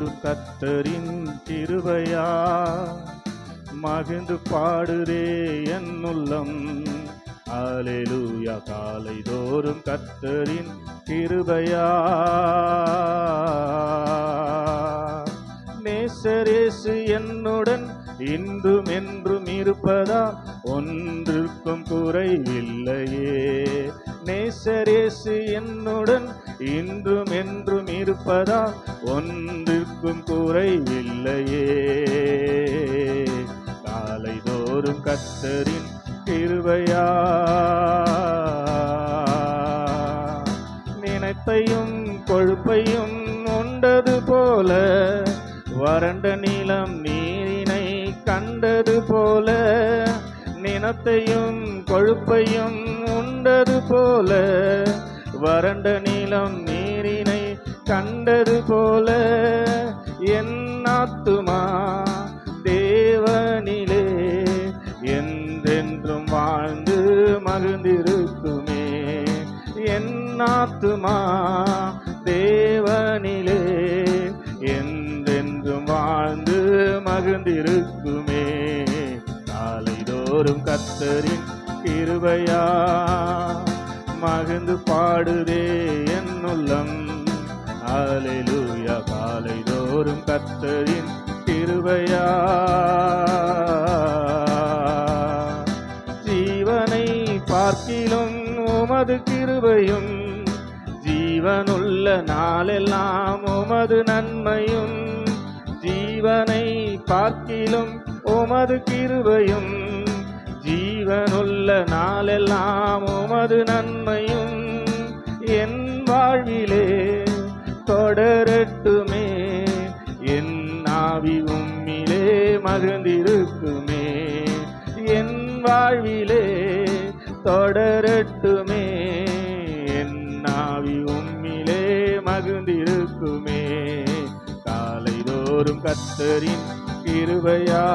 காலைதோறும் கர்த்தரின் கிருபையா மகிழ்ந்து பாடுதே என் உள்ளம். அல்லேலூயா. காலைதோறும் கர்த்தரின் கிருபையா. நேசரேசு என்னுடன் இன்றும் என்றும் இருப்பதா ஒன்றுக்கும் குறைவில்லையே. நேசரேசு என்னுடன் இன்றும் என்றும் இருப்பதா ஒன்றுக்கும் குறைவில்லையே. காலைதோறும் கர்த்தரின் கிருபையா. நினைத்தையும் கொழுப்பையும் உண்டது போல வறண்ட நிலம் நீரினை கண்டது போல. நினத்தையும் கொழுப்பையும் உண்டது போல வறண்ட நிலம் நீரினை கண்டது போல. என் ஆத்துமா தேவனிலே என்றென்றும் வாழ்ந்து மகிழ்ந்திருக்குமே. என் ஆத்துமா தேவனிலே என்றென்றும் வாழ்ந்து மகிழ்ந்திருக்குமே. காலைதோறும் கர்த்தரின் கிருபையா மகிழ்ந்து பாடுதே என் உள்ளம். அல்லேலூயா. காலைதோறும் கர்த்தரின் கிருபையா. ஜீவனை பார்க்கிலும் உமது கிருபையும் ஜீவனுள்ள நாளெல்லாம் உமது நன்மையும். ஜீவனை பார்க்கிலும் உமது கிருபையும் ஜீவனுள்ள நாளெல்லாம் உமது நன்மையும். என் வாழ்விலே தொடரட்டுமே. என் ஆவி உம்மிலே மகிழ்ந்திருக்குமே. என் வாழ்விலே தொடரட்டுமே. என் ஆவி உம்மிலே மகிழ்ந்திருக்குமே. காலைதோறும் கர்த்தரின் கிருபையா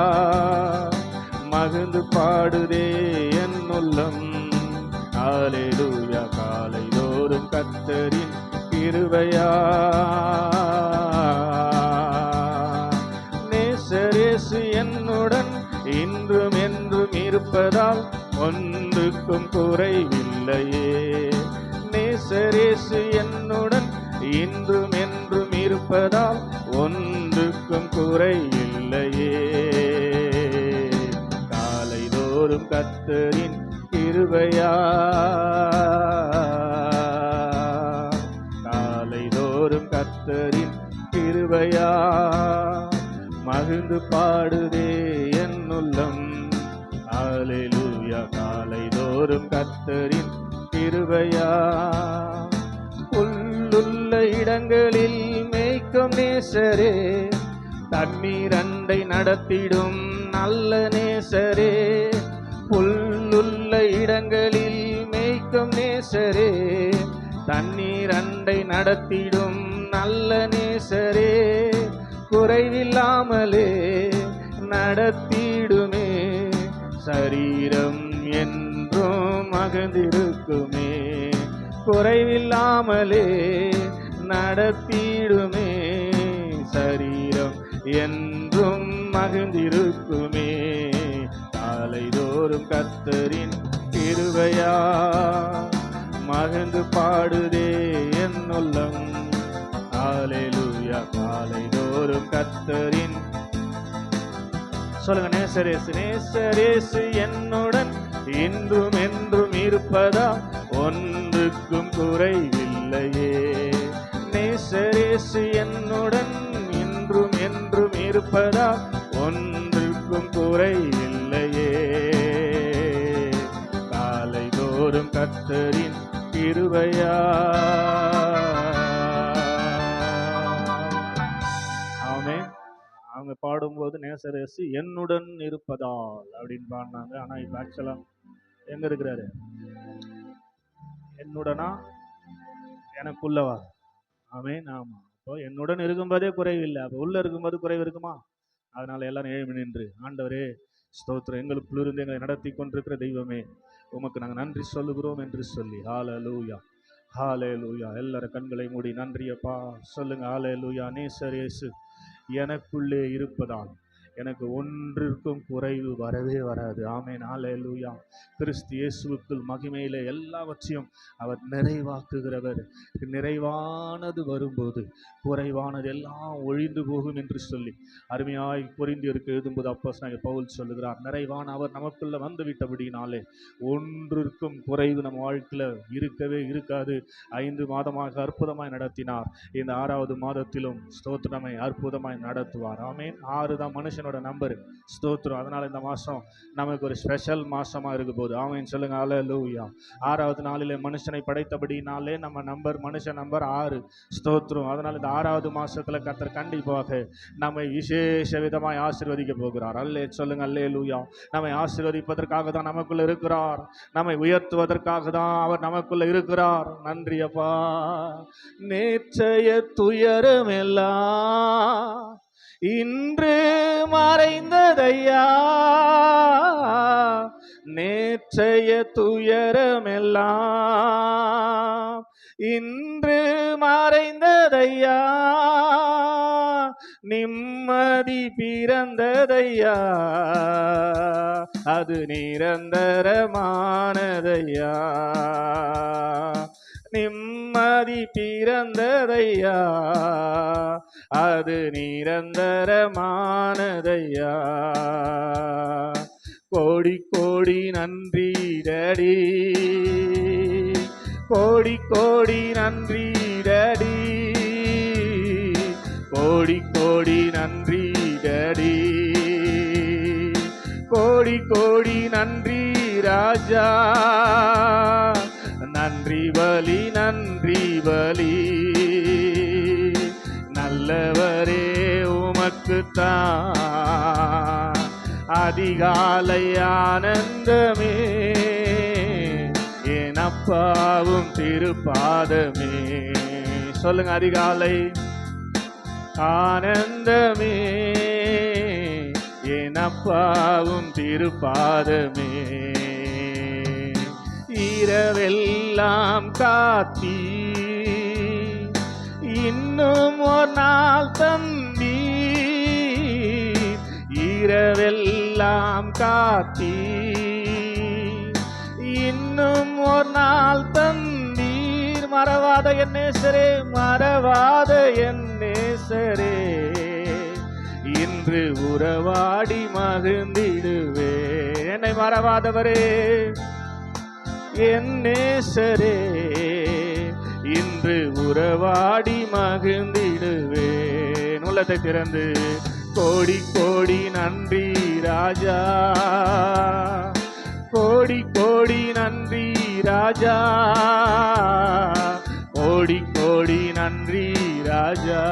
மகிழ்ந்து பாடுதே என் உள்ளம். அல்லேலூயா. காலைதோறும் கர்த்தரின் கிருபையா. நேசரேசு என்னுடன் இன்றும் என்றும் இருப்பதால் ஒன்றுக்கும் குறைவில்லையே. நேசரேசு என்னுடன் இன்றும் என்றும் இருப்பதால் ஒன்றுக்கும் குறைவில்லையே. காலைதோறும் கர்த்தரின் கிருபையா. காலைதோறும் கர்த்தரின் கிருபையா மகிழ்ந்து பாடுதே என் உள்ளம். அல்லேலூயா. காலைதோறும் கர்த்தரின் கிருபையா. புல்லுள்ள இடங்களில் மேய்க்கும் நேசரே தண்ணீர் அண்டை நடத்திடும் நல்ல நேசரே. புல்லுள்ள இடங்களில் மேய்க்கும் நேசரே தண்ணீர் அண்டை நடத்திடும் நல்ல நேசரே. குறைவில்லாமலே நடத்திடுமே. சரீரம் என்றும் மகிழ்ந்திருக்குமே. குறைவில்லாமலே நடத்திடுமே. சரீரம் என்றும் மகிழ்ந்திருக்குமே. காலைதோறும் கர்த்தரின் கிருபையா மகிழ்ந்து பாடுதே என் உள்ளம். அல்லேலூயா. காலைதோறும் கர்த்தரின் சொல்லுங்க. நேசரேசு நேசரேசு என்னுடன் இன்றும் என்றும் இருப்பதா ஒன்றுக்கும் குறைவில்லையே. நேசரேசு என்னுடன் இன்றும் என்றும் இருப்பதா ஒன்றுக்கும் குறைவில்லையே. காலைதோறும் கர்த்தரின் கிருபையா. ஆமென். அவங்க பாடும்போது நேசரேசு என்னுடன் இருப்பதால் அப்படின்னு பாடினாங்க. ஆனா இப்ப ஆக்சுவலா எங்க இருக்கிறாரு? என்னுடனா எனக்குள்ளவா? ஆமென். ஆமா. அப்போ என்னுடன் இருக்கும்போதே குறைவில்லை. அப்போ உள்ள இருக்கும்போது குறைவு இருக்குமா? அதனால எல்லாரும் எழுப்பி நின்று ஆண்டவரே ஸ்தோத்திரம், எங்களுக்குள்ளிருந்து எங்களை நடத்தி கொண்டிருக்கிற தெய்வமே உமக்கு நாங்கள் நன்றி சொல்லுகிறோம் என்று சொல்லி ஹல்லேலூயா ஹல்லேலூயா. எல்லாரும் கண்களை மூடி நன்றியப்பா சொல்லுங்க. ஹல்லேலூயா. நேசரேசு எனக்குள்ளே இருப்பதால் எனக்கு ஒன்றிற்கும் குறைவு வரவே வராது. ஆமென், ஹல்லேலூயா. கிறிஸ்து இயேசுவுக்குள் மகிமையிலே எல்லாவற்றையும் அவர் நிறைவாக்குகிறவர். நிறைவானது வரும்போது குறைவானது எல்லாம் ஒழிந்து போகும் என்று சொல்லி அருமையாய் கொரிந்தியருக்கு எழுதும்போது அப்போஸ்தலனாகிய பவுல் சொல்லுகிறார், நிறைவான அவர் நமக்குள்ள வந்து விட்டபடினாலே ஒன்றிற்கும் குறைவு நம்ம வாழ்க்கையில் இருக்கவே இருக்காது. 5 மாதமாக அற்புதமாய் நடத்தினார். இந்த 6வது மாதத்திலும் ஸ்தோத்திரமை அற்புதமாய் நடத்துவார். ஆமென். 6 தான் மனுஷனோட நம்பர். ஸ்தோத்திரம். அதனால இந்த மாசம் நமக்கு ஒரு ஸ்பெஷல் மாசமா இருக்க போகுது. ஆமென் சொல்லுங்க. ஹல்லேலூயா. 6வது நாளிலே மனுஷனை படைத்தபடினாலே நம்ம நம்பர் மனுஷன் நம்பர் 6. ஸ்தோத்திரம். அதனால இந்த 6வது மாசத்துல கர்த்தர் கண்டிப்பாக நம்மை விசேஷ விதமாய் ஆசீர்வதிக்க போகிறார். அல்லே சொல்லுங்க. ஹல்லேலூயா. நம்மை ஆசீர்வதிப்பதற்காக தான் நமக்குள்ள இருக்கிறார். நம்மை உயர்த்துவதற்காக தான் அவர் நமக்குள்ள இருக்கிறார். நன்றி அப்பா. நேற்றைய துயரமெல்லாம் இன்று மறைந்ததையா, நேற்றைய துயரமெல்லாம் இன்று மறைந்ததையா, நிம்மதி பிறந்ததையா, அது நிரந்தரமானதையா, நிம்மதி பிறந்ததையா, அது நிரந்தரமானதையா. கோடி கோடி நன்றி டாடி, கோடி கோடி நன்றி டாடி, கோடி கோடி நன்றி டாடி, கோடி கோடி நன்றி ராஜா. நன்றி பலி நன்றி பலி, நல்லவரே உமக்குத்தான் அதிகாலை ஆனந்தமே, என் அப்பாவும் திருப்பாதமே. சொல்லுங்க. அதிகாலை ஆனந்தமே, என் அப்பாவும் திருப்பாதமே. இரவெல்லாம் காத்தி இன்னும் ஒரு நாள் தந்தி, இரவெல்லாம் காத்தி இன்னும் ஒரு நாள் தந்தீர். மறவாத என் நேசரே, மறவாத என் நேசரே, இன்று உறவாடி மகிழ்ந்திடுவே. என்னை மறவாதவரே என் நேசரே, இன்று உறவாடி மகிழ்ந்திடுவேன். உள்ளத்தை திறந்து கோடி கோடி நன்றி ராஜா, கோடி கோடி நன்றி ராஜா, கோடி கோடி நன்றி ராஜா,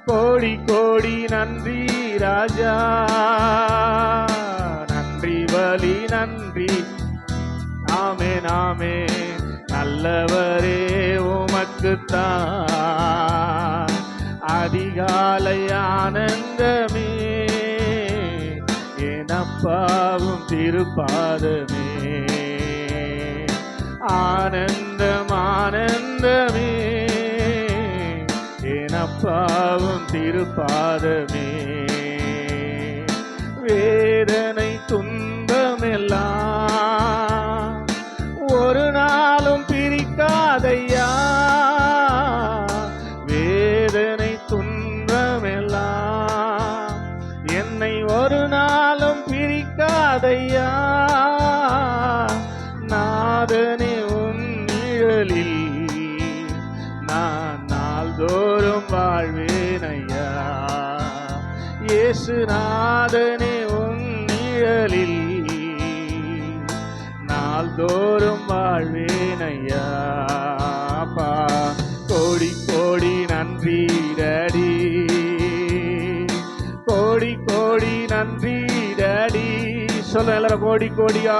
கோடி கோடி நன்றி ராஜா. நன்றி பலி நன்றி. ஆமென் ஆமென். நல்லவரே உமக்குத்தான் அதிகாலை ஆனந்தமே, என் அப்பாவும் திருப்பாதமே. ஆனந்தம் ஆனந்தமே, என் அப்பாவும் திருப்பாதமே. வேதனை துன்பமெல்லாம் ஒரு நாளும் பிரிக்காதையா, வேதனை துன்பமெல்லாம் என்னை ஒரு நாளும் பிரிக்காதையா. நாதனே உன் நிழலில் நான் நாள்தோறும் வாழ்வேனையா. இயேசு நாதனே உன் நிழலில் நாள்தோறும் வாழ்வேனையா. அப்பா கோடி கோடி நன்றி டாடி, கோடி கோடி நன்றி டாடி. சொல்ல எல்லாரும் கோடி கோடியா.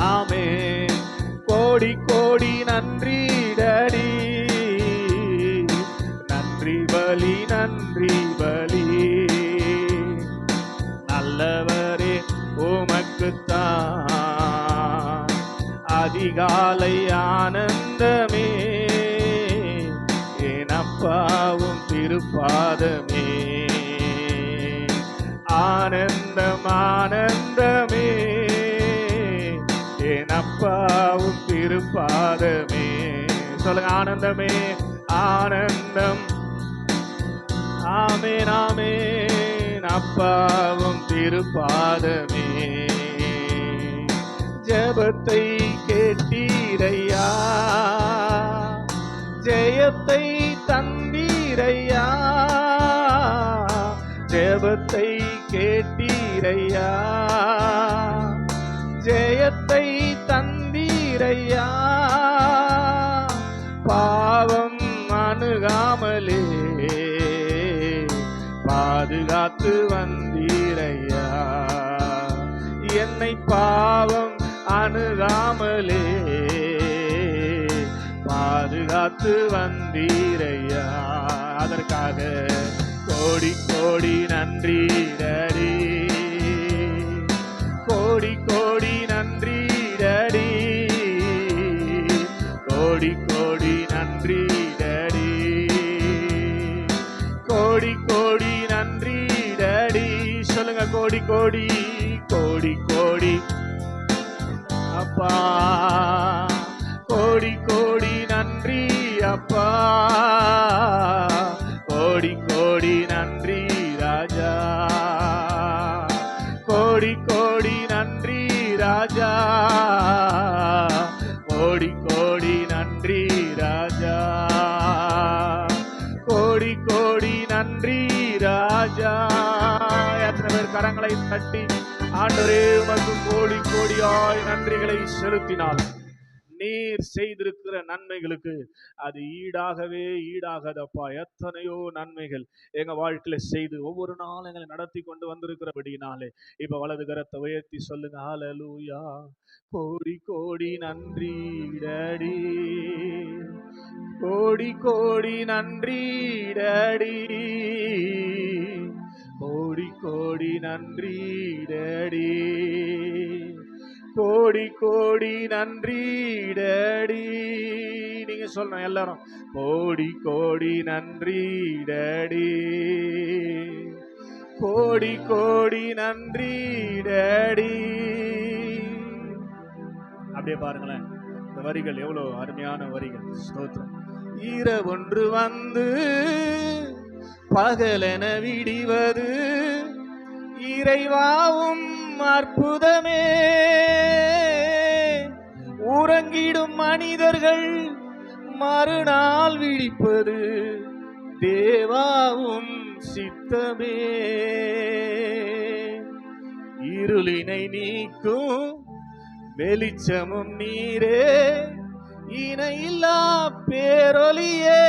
ஆமென். கோடி கோடி நன்றி டாடி, நன்றி பலி நன்றி பலி. நல்லவரே உமக்குத்தான் அதிகாலை ஆனந்தமே, அப்பாவும் திருப்பாதமே, ஆனந்தம் ஆனந்தமே, என் அப்பாவும் திருப்பாதமே. சொல்லுங்க, ஆனந்தமே ஆனந்தம். ஆமென் ஆமென், அப்பாவும் திருப்பாதமே. ஜெபத்தை கேட்டீரையா, ஜெயத்தை தந்தீரையா, ஜெபத்தை கேட்டீரையா, ஜெயத்தை தந்தீரையா, பாவம் அணுகாமலே பாதுகாத்து வந்தீரையா, என்னை பாவம் அணுகாமலே பாதுகாத்து வந்தீரையா. அதற்காக கோடி கோடி நன்றி டாடி, கோடி கோடி நன்றி டாடி, கோடி கோடி நன்றி டாடி, கோடி கோடி நன்றி டாடி. சொல்லுங்க, கோடி கோடி கோடி கோடி அப்பா, கோடி கோடி நன்றி அப்பா, கோடி கோடி நன்றி ராஜா, கோடி கோடி நன்றி ராஜா, கோடி கோடி நன்றி ராஜா, கோடி கோடி நன்றி ராஜா. எத்தனை பேர் கரங்களை தட்டி ஆண்டவரே உமக்கு கோடி கோடியாய் நன்றிகளை செலுத்தினால் நீர் செய்திருக்கிற நன்மைகளுக்கு அது ஈடாகாதப்பா. எத்தனையோ நன்மைகள் எங்க வாழ்க்கையில செய்து ஒவ்வொரு நாளும் எங்களை நடத்தி கொண்டு வந்திருக்கிறபடினாலே இப்ப வலது கரத்தை உயர்த்தி சொல்லுங்க, ஹல்லேலூயா. கோடி கோடி நன்றி டாடி, கோடி கோடி நன்றி டாடி, கோடி கோடி நன்றி டாடி, கோடி கோடி நன்றி டாடி. நீங்க சொல்லணும் எல்லாரும், கோடி கோடி நன்றி டாடி, கோடி கோடி நன்றி டாடி. அப்படியே பாருங்களேன், இந்த வரிகள் எவ்வளவு அருமையான வரிகள். ஸ்தோத்திரம். இரவொன்று வந்து பகலென விடிவது இறைவாவும் அற்புதமே, உறங்கிடும் மனிதர்கள் மறுநாள் விழிப்பது தேவாவும் சித்தமே, இருளினை நீக்கும் வெளிச்சமும் நீரே, இணையில்லா பேரொலியே,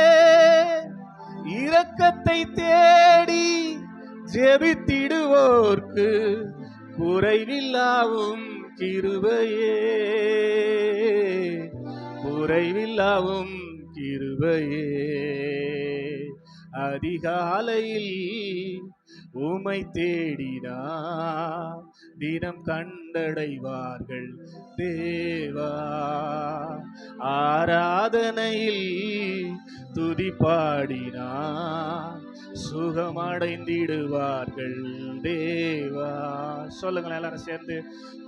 இரக்கத்தை தேடி ஜெபித்திடுவோர்க்கு குறைவில்லாவும் கிருபையே, குறைவில்லாவும் கிருபையே. அதிகாலையில் உமை தேடினா தினம் கண்டடைவார்கள் தேவா, ஆராதனையில் துதி பாடினா சுகமடைந்திடுவார்கள் தேவா. சொல்லுங்களேன் எல்லாரும் சேர்ந்து,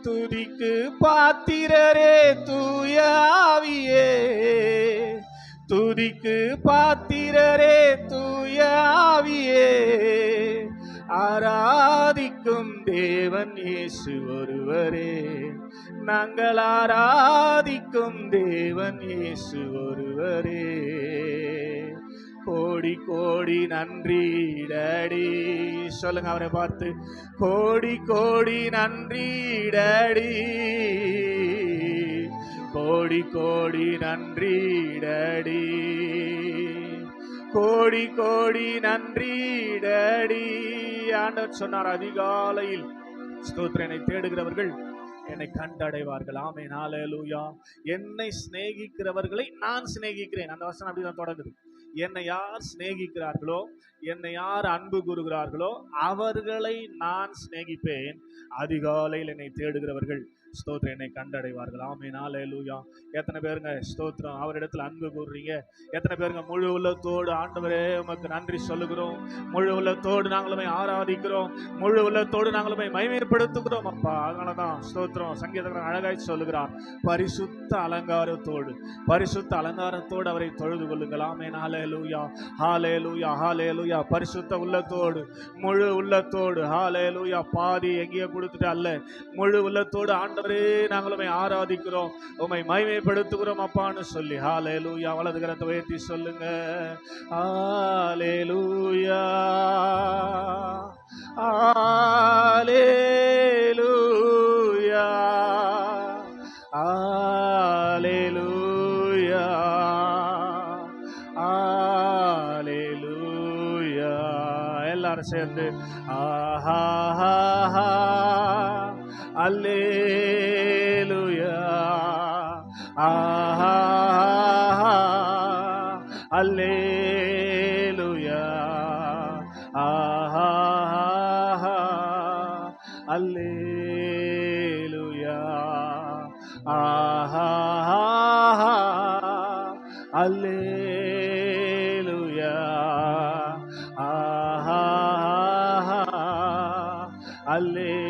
துதிக்கு பாத்திரரே தூய ஆவியே, துதிக்கு பாத்திரரே தூய ஆவியே, ஆராதிக்கும் தேவன் இயேசு ஒருவரே, நாங்கள் ஆராதிக்கும் தேவன் இயேசு ஒருவரே. கோடி கோடி நன்றி டாடி. சொல்லுங்க அவரை பார்த்து, கோடி கோடி நன்றி டாடி, கோடி கோடி நன்றி டாடி, கோடி கோடி நன்றி டாடி. ஆண்டவர் சொன்னார், அதிகாலையில் ஸ்தோத்திரனை தேடுகிறவர்கள் என்னை கண்டடைவார்கள். ஆமென், ஹல்லேலூயா. என்னை சிநேகிக்கிறவர்களை நான் சிநேகிக்கிறேன். அந்த வசனம் அப்படிதான் தொடங்குது. என்னை யார் சிநேகிக்கிறார்களோ, என்னை யார் அன்பு கூறுகிறார்களோ அவர்களை நான் சிநேகிப்பேன். அதிகாலையில் என்னை தேடுகிறவர்கள் ஸ்தோத்திரம் என்னை கண்டடைவார்கள். ஆமென். ஹல்லேலூயா. எத்தனை பேருங்க ஸ்தோத்திரம் அவரிடத்துல அன்பு கூறுறீங்க? எத்தனை பேருங்க முழு உள்ளத்தோடு ஆண்டவரே உமக்கு நன்றி சொல்லுகிறோம், முழு உள்ளத்தோடு நாங்களுமே ஆராதிக்கிறோம், முழு உள்ளத்தோடு நாங்களுமே மகிமைப்படுத்துகிறோம் அப்பா. அதனாலதான் ஸ்தோத்திரம் சங்கீதக்காரன் அழகாய் சொல்லுகிறார், பரிசுத்த அலங்காரத்தோடு அவரை தொழுது கொள்ளுங்கள். ஆமென். ஹல்லேலூயா, ஹல்லேலூயா, ஹல்லேலூயா. பரிசுத்த உள்ளத்தோடு, முழு உள்ளத்தோடு, ஹல்லேலூயா. பாதி எங்கேயோ கொடுத்துட்டு அல்ல, முழு உள்ளத்தோடு ஆண்டவரே நாங்களுமே ஆராதிக்கிறோம், உம்மை மகிமைப்படுத்துகிறோம் அப்பான்னு சொல்லி ஹல்லேலூயா. வலது கரத்தை உயர்த்தி சொல்லுங்க, ஹல்லேலூயா, ஹல்லேலூயா, ஹல்லேலூயா, ஹல்லேலூயா. எல்லாரும் சேர்ந்து ஆஹா அல்லேலூயா, ஆஹா அல்லேலூயா, ஆஹா அல்லேலூயா, ஆஹா அல்லேலூயா, ஆஹா அல்லேலூயா.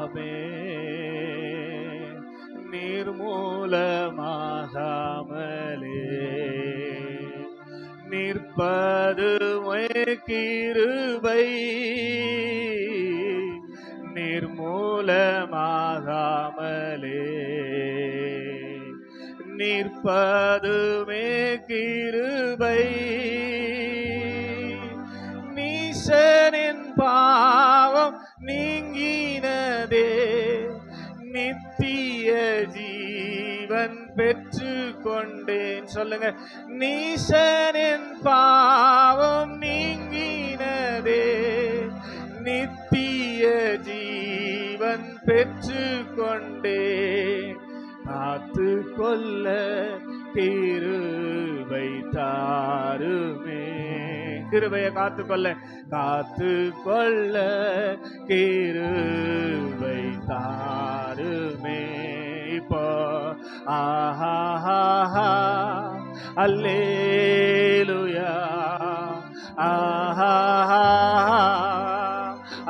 ஆமென். நிர்மூலமாகாமலே நிற்பதுமே கிருபை, நிர்மூலமாகாமலே நிற்பதுமே கிருபை, நீசனின் பாவம் நீங்கினதே, நித்திய ஜீவன் பெற்று கொண்டேன். சொல்லுங்க, நீசனின் பாவம் நீங்கினதே, நித்திய ஜீவன் பெற்று கொண்டேன். காத்து கொள்ள கிருபை தாருமே, கிருபையை காத்து கொள்ள கிருபை தாருமே. இப்போ ஆஹா அல்லேலூயா, ஆஹா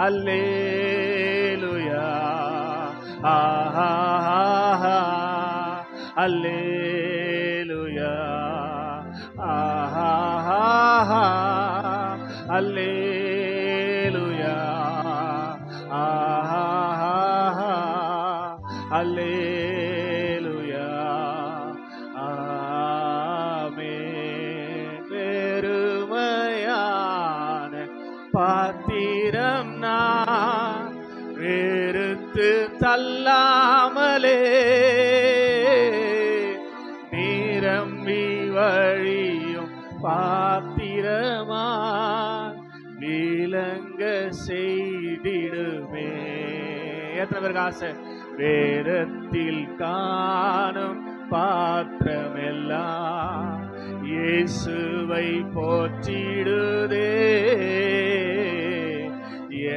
அல்லேலூயா, ஆஹா அல்லேலூயா, ஆஹா அல்லேலூயா, ஆஹா அல்லேலூயா. ஆமென். பெருமையான பாத்திரம் நான் வெறுத்து தள்ளாமலே, நிரம்பி வழியும் பாத்திரமா விளங்க செய்திடுமே. எத்தனை பேருக்கு ஆசை? வேதத்தில் காணும் பாத்திரமெல்லாம் இயேசுவை போற்றிடுதே,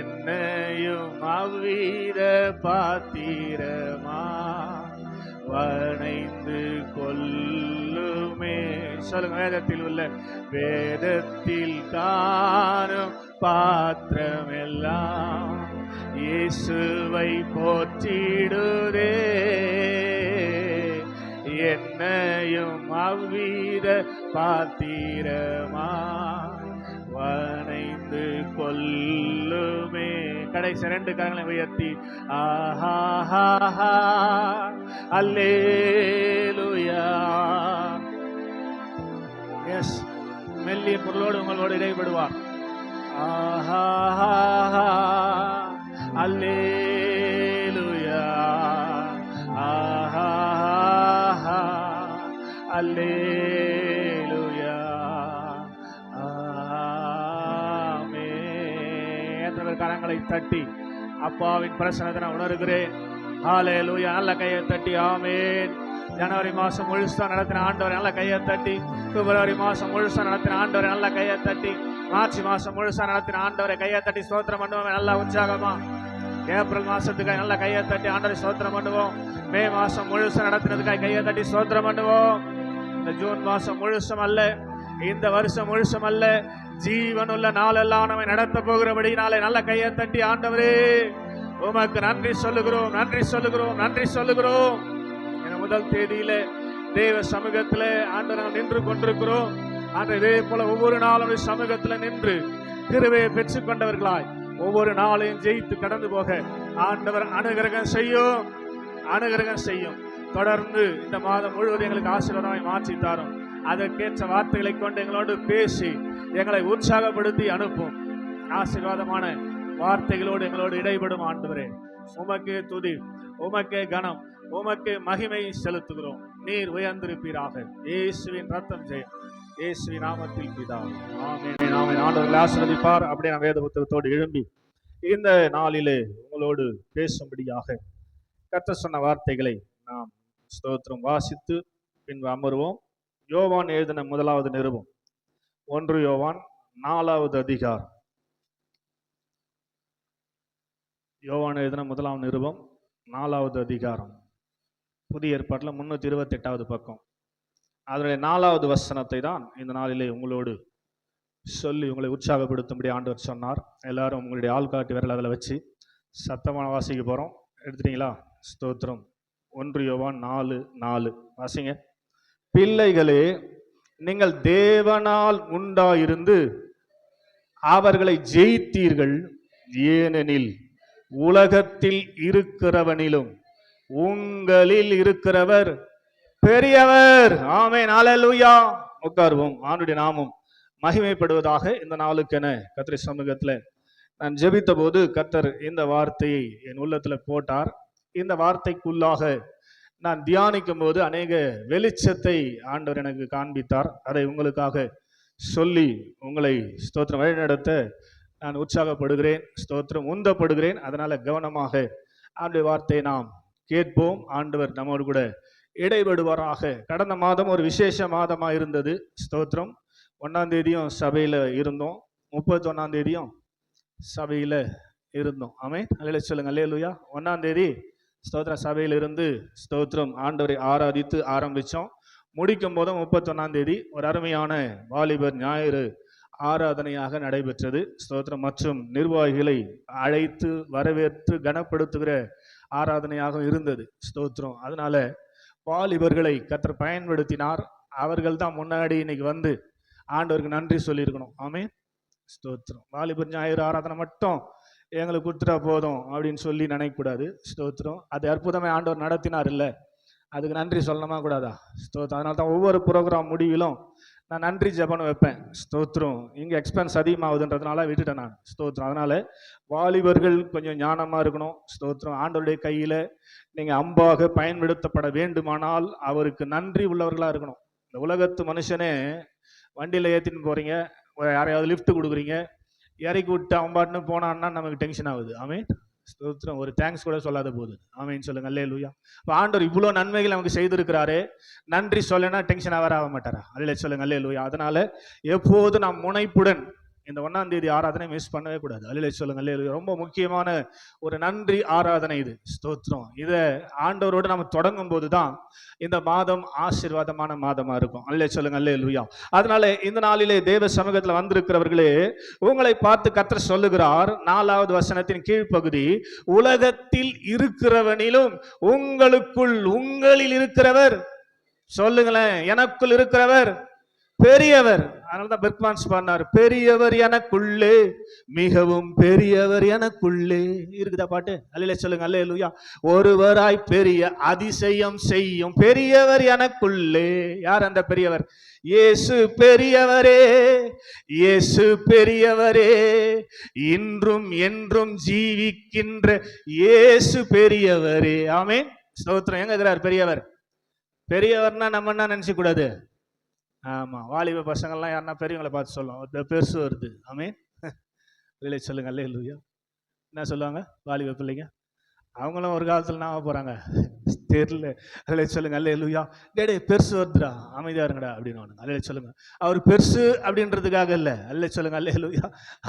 என்னையும் அவ்வித பாத்திரமா வணைந்து கொள்ளுமே. சொல்லுங்க, வேதத்தில் உள்ள வேதத்தில் காணும் பாத்திரமெல்லாம் இயேசுவை போற்றிடுதே, என்னையும் அவ்வித பாத்திரமா வணைந்து கொள்ளுமே. கடைசி ரெண்டு கரங்களை உயர்த்தி ஆஹா அல்லேலூயா. எஸ், மெல்லிய பொருளோடு உங்களோடு இடைபடுவார். ஆஹா அல்லேலூயா, ஆஹா அல்லேலூயா. ஆமென். எத்தனை கரங்களை தட்டி அப்பாவின் பிரசன்னத்தை நான் உணர்கிறேன். ஹல்லேலூயா. நல்ல கையை தட்டி ஆமென். ஜனவரி மாதம் முழுசா நடத்தின ஆண்டவரை நல்ல கையை தட்டி, பிப்ரவரி மாதம் முழுசா நடத்தின ஆண்டவரை நல்ல கையை தட்டி, மார்ச் மாசம் முழுசா நடத்தின ஆண்டவரை கையை தட்டி ஸ்தோத்திரம் பண்ணுவோம். நல்லா உற்சாகமா ஏப்ரல் மாசத்துக்காக நல்லா கையை தட்டி ஆண்டவரை ஸ்தோத்திரம் பண்ணுவோம். மே மாசம் முழுசா நடத்தினதுக்காக கையை தட்டி ஸ்தோத்திரம் பண்ணுவோம். இந்த ஜூன் மாசம் முழுசும் அல்ல, இந்த வருஷம் முழுசும் அல்ல, ஜீவனுள்ள நாளெல்லாம் நம்மை நடத்த போகிறபடினாலே நல்ல கையை தட்டி ஆண்டவரே உமக்கு நன்றி சொல்லுகிறோம், நன்றி சொல்லுகிறோம், நன்றி சொல்லுகிறோம். என முதல் தேதியில தேவ சமூகத்திலே ஆண்டவர் நின்று கொண்டிருக்கிறோம். ஆண்டு இதே போல ஒவ்வொரு நாளும் சமூகத்தில் நின்று கிருபையை பெற்றுக் கொண்டவர்களாய் ஒவ்வொரு நாளையும் ஜெயித்து கடந்து போக ஆண்டவர் அனுகிரகம் செய்யும், அனுகிரகம் செய்யும். தொடர்ந்து இந்த மாதம் முழுவதும் எங்களுக்கு ஆசீர்வாதமாய் மாற்றி தாரும். அதற்கேற்ற வார்த்தைகளை கொண்டு எங்களோடு பேசி எங்களை உற்சாகப்படுத்தி அனுப்பும். ஆசீர்வாதமான வார்த்தைகளோடு எங்களோடு இடைபடும் ஆண்டவரே. உமக்கே துதி, உமக்கே கனம், உமக்கே மகிமை செலுத்துகிறோம். நீர் உயர்ந்திருப்பீராக. இயேசுவின் ரத்தம் ஜெயம், இயேசுவின் நாமத்தில் பிதாவே. ஆமென், ஆமென். ஆண்டவர் ஆசீர்வதிப்பார். அப்படியே நான் வேத புத்தகத்தோடு எழும்பி இந்த நாளிலே உங்களோடு பேசும்படியாக கர்த்தர் சொன்ன வார்த்தைகளை நாம் ஸ்தோத்திரம் வாசித்து பின்பு அமருவோம். யோவான் எழுதின முதலாவது நிருபம் 1 யோவான் 4வது அதிகாரம். யோவான் எழுதின முதலாம் நிருபம் 4வது அதிகாரம், புதிய ஏற்பாட்டில் 328வது பக்கம். அதனுடைய 4வது வசனத்தை தான் இந்த நாளிலே உங்களோடு சொல்லி உங்களை உற்சாகப்படுத்தும்படி ஆண்டவர் சொன்னார். எல்லாரும் உங்களுடைய ஆள்காட்டி விரல் அதில் வச்சு சத்தமான வாசிக்க போகிறோம். எடுத்துட்டீங்களா? ஸ்தோத்திரம். 1 யோவான் 4:4 வாசிங்க. பிள்ளைகளே, நீங்கள் தேவனால் உண்டாயிருந்து அவர்களை ஜெயித்தீர்கள், ஏனெனில் உலகத்தில் இருக்கிறவனிலும் உங்களில் இருக்கிறவர் பெரியவர். ஆமென், அல்லேலூயா. உட்காருவோம். ஆண்டுடைய நாமம் மகிமைப்படுவதாக. இந்த நாளுக்கென கர்த்தர் சமூகத்தில் நான் ஜெபித்த போது கர்த்தர் இந்த வார்த்தையை என் உள்ளத்தில் போட்டார். இந்த வார்த்தைக்குள்ளாக நான் தியானிக்கும் போது அநேக வெளிச்சத்தை ஆண்டவர் எனக்கு காண்பித்தார். அதை உங்களுக்காக சொல்லி உங்களை ஸ்தோத்திரம் வழிநடத்த நான் உற்சாகப்படுகிறேன், ஸ்தோத்திரம் உந்தப்படுகிறேன். அதனால கவனமாக ஆண்டுடைய வார்த்தையை நாம் கேட்போம். ஆண்டவர் நம்மோடு கூட இடைபடுவாராக. கடந்த மாதம் ஒரு விசேஷ மாதமாக இருந்தது. ஸ்தோத்திரம். 1ஆம் தேதியும் சபையில் இருந்தோம், 31ஆம் தேதியும் சபையில் இருந்தோம். ஆமென், அல்லேலூயா சொல்லுங்க. அல்லேலூயா. 1ஆம் தேதி ஸ்தோத்திரம் சபையில் இருந்து ஸ்தோத்திரம் ஆண்டவரை ஆராதித்து ஆரம்பித்தோம். முடிக்கும் போதும் 31ஆம் தேதி ஒரு அருமையான வாலிபர் ஞாயிறு ஆராதனையாக நடைபெற்றது. ஸ்தோத்திரம். மற்றும் நிர்வாகிகளை அழைத்து வரவேற்று கனப்படுத்துகிற ஆராதனையாக இருந்தது. ஸ்தோத்திரம். அதனால வாலிபர்களை கர்த்தர் பயன்படுத்தினார். அவர்கள் தான் முன்னாடி இன்னைக்கு வந்து ஆண்டவருக்கு நன்றி சொல்லியிருக்கணும். ஆமென், ஸ்தோத்திரம். வாலிபர் ஞாயிறு ஆராதனை மட்டும் எங்களுக்கு கொடுத்துட்டா போதும் அப்படின்னு சொல்லி நினைக்கக்கூடாது. ஸ்தோத்திரம். அது அற்புதமே ஆண்டவர் நடத்தினார் இல்லை, அதுக்கு நன்றி சொல்லணுமா கூடாதா? ஸ்தோத்திரம். அதனால தான் ஒவ்வொரு ப்ரோக்ராம் முடிவிலும் நான் நன்றி ஜெபம் வைப்பேன். ஸ்தோத்திரம். இங்கே எக்ஸ்பென்ஸ் அதிகமாகுதுன்றதுனால விட்டுட்டேன் நான். ஸ்தோத்திரம். அதனால வாலிபர்கள் கொஞ்சம் ஞானமாக இருக்கணும். ஸ்தோத்திரம். ஆண்டவருடைய கையில் நீங்கள் அம்பாக பயன்படுத்தப்பட வேண்டுமானால் அவருக்கு நன்றி உள்ளவர்களாக இருக்கணும். இந்த உலகத்து மனுஷனே வண்டியில் ஏற்றின்னு போகிறீங்க, யாரையாவது லிஃப்ட் கொடுக்குறீங்க, இறக்கி விட்டு அவன்பாட்டுன்னு போனான்னா நமக்கு டென்ஷன் ஆகுது. ஆமென், ஸ்தோத்திரம். ஒரு தேங்க்ஸ் கூட சொல்லாத போது. ஆமென் சொல்லுங்க. அல்லேலூயா. இப்போ ஆண்டவர் இவ்வளோ நன்மைகள் நமக்கு செய்திருக்கிறாரு, நன்றி சொல்லனா டென்ஷன் ஆக மாட்டாரா? அல்லேலூயா சொல்லுங்க. அல்லேலூயா. அதனால எப்போது நாம் முனைப்புடன் இந்த 1ஆம் தேதி ஆராதனை மிஸ் பண்ணவே கூடாது. அல்லேலூயா சொல்லுங்க. அல்லேலூயா. ரொம்ப முக்கியமான ஒரு நன்றி ஆராதனை இது. ஸ்தோத்திரம். இதை ஆண்டவரோடு நம்ம தொடங்கும் போது தான் இந்த மாதம் ஆசீர்வாதமான மாதமா இருக்கும். அல்லேலூயா சொல்லுங்க. அல்லேலூயா. அதனால இந்த நாளிலே தேவ சமூகத்தில் வந்திருக்கிறவர்களே, உங்களை பார்த்து கர்த்தர் சொல்லுகிறார், 4வது வசனத்தின் கீழ்ப்பகுதி, உலகத்தில் இருக்கிறவனிலும் உங்களுக்குள் உங்களில் இருக்கிறவர். சொல்லுங்களேன், எனக்குள் இருக்கிறவர் பெரியவர். அதனால்தான் பெர்க்மான்ஸ் பண்ணார், பெரியவர் எனக்குள்ளே, மிகவும் பெரியவர் எனக்குள்ளே. இருக்குதா பாட்டு? அல்லேலூயா சொல்லுங்க. அல்லேலூயா. ஒருவராய் பெரிய அதிசயம் செய்யும் பெரியவர் எனக்குள்ளே. யார் அந்த பெரியவர்? இயேசு பெரியவரே, இயேசு பெரியவரே, இன்றும் என்றும் ஜீவிக்கின்ற இயேசு பெரியவரே. ஆமென், ஸ்தோத்திரம். எங்க இருக்கிறார் பெரியவர்? பெரியவர்னா நம்ம என்ன நினைச்சு கூடாது. ஆமா, வாலிப பசங்கள்லாம் யாருன்னா பெரியவங்களை பார்த்து சொல்லுவோம், பெருசு வருது. ஆமென், சொல்லுங்க. அல்லேலூயா. என்ன சொல்லுவாங்க வாலிப பிள்ளைங்க? அவங்களும் ஒரு காலத்துல நாம போறாங்க தெரியல. அல்ல சொல்லுங்க அல்லேலூயா. டேடே பெருசு வருதுடா, அமைதியா இருங்கடா அப்படின்னு அல்ல சொல்லுங்க. அவர் பெருசு அப்படின்றதுக்காக இல்ல, அல்ல சொல்லுங்க அல்லேலூயா.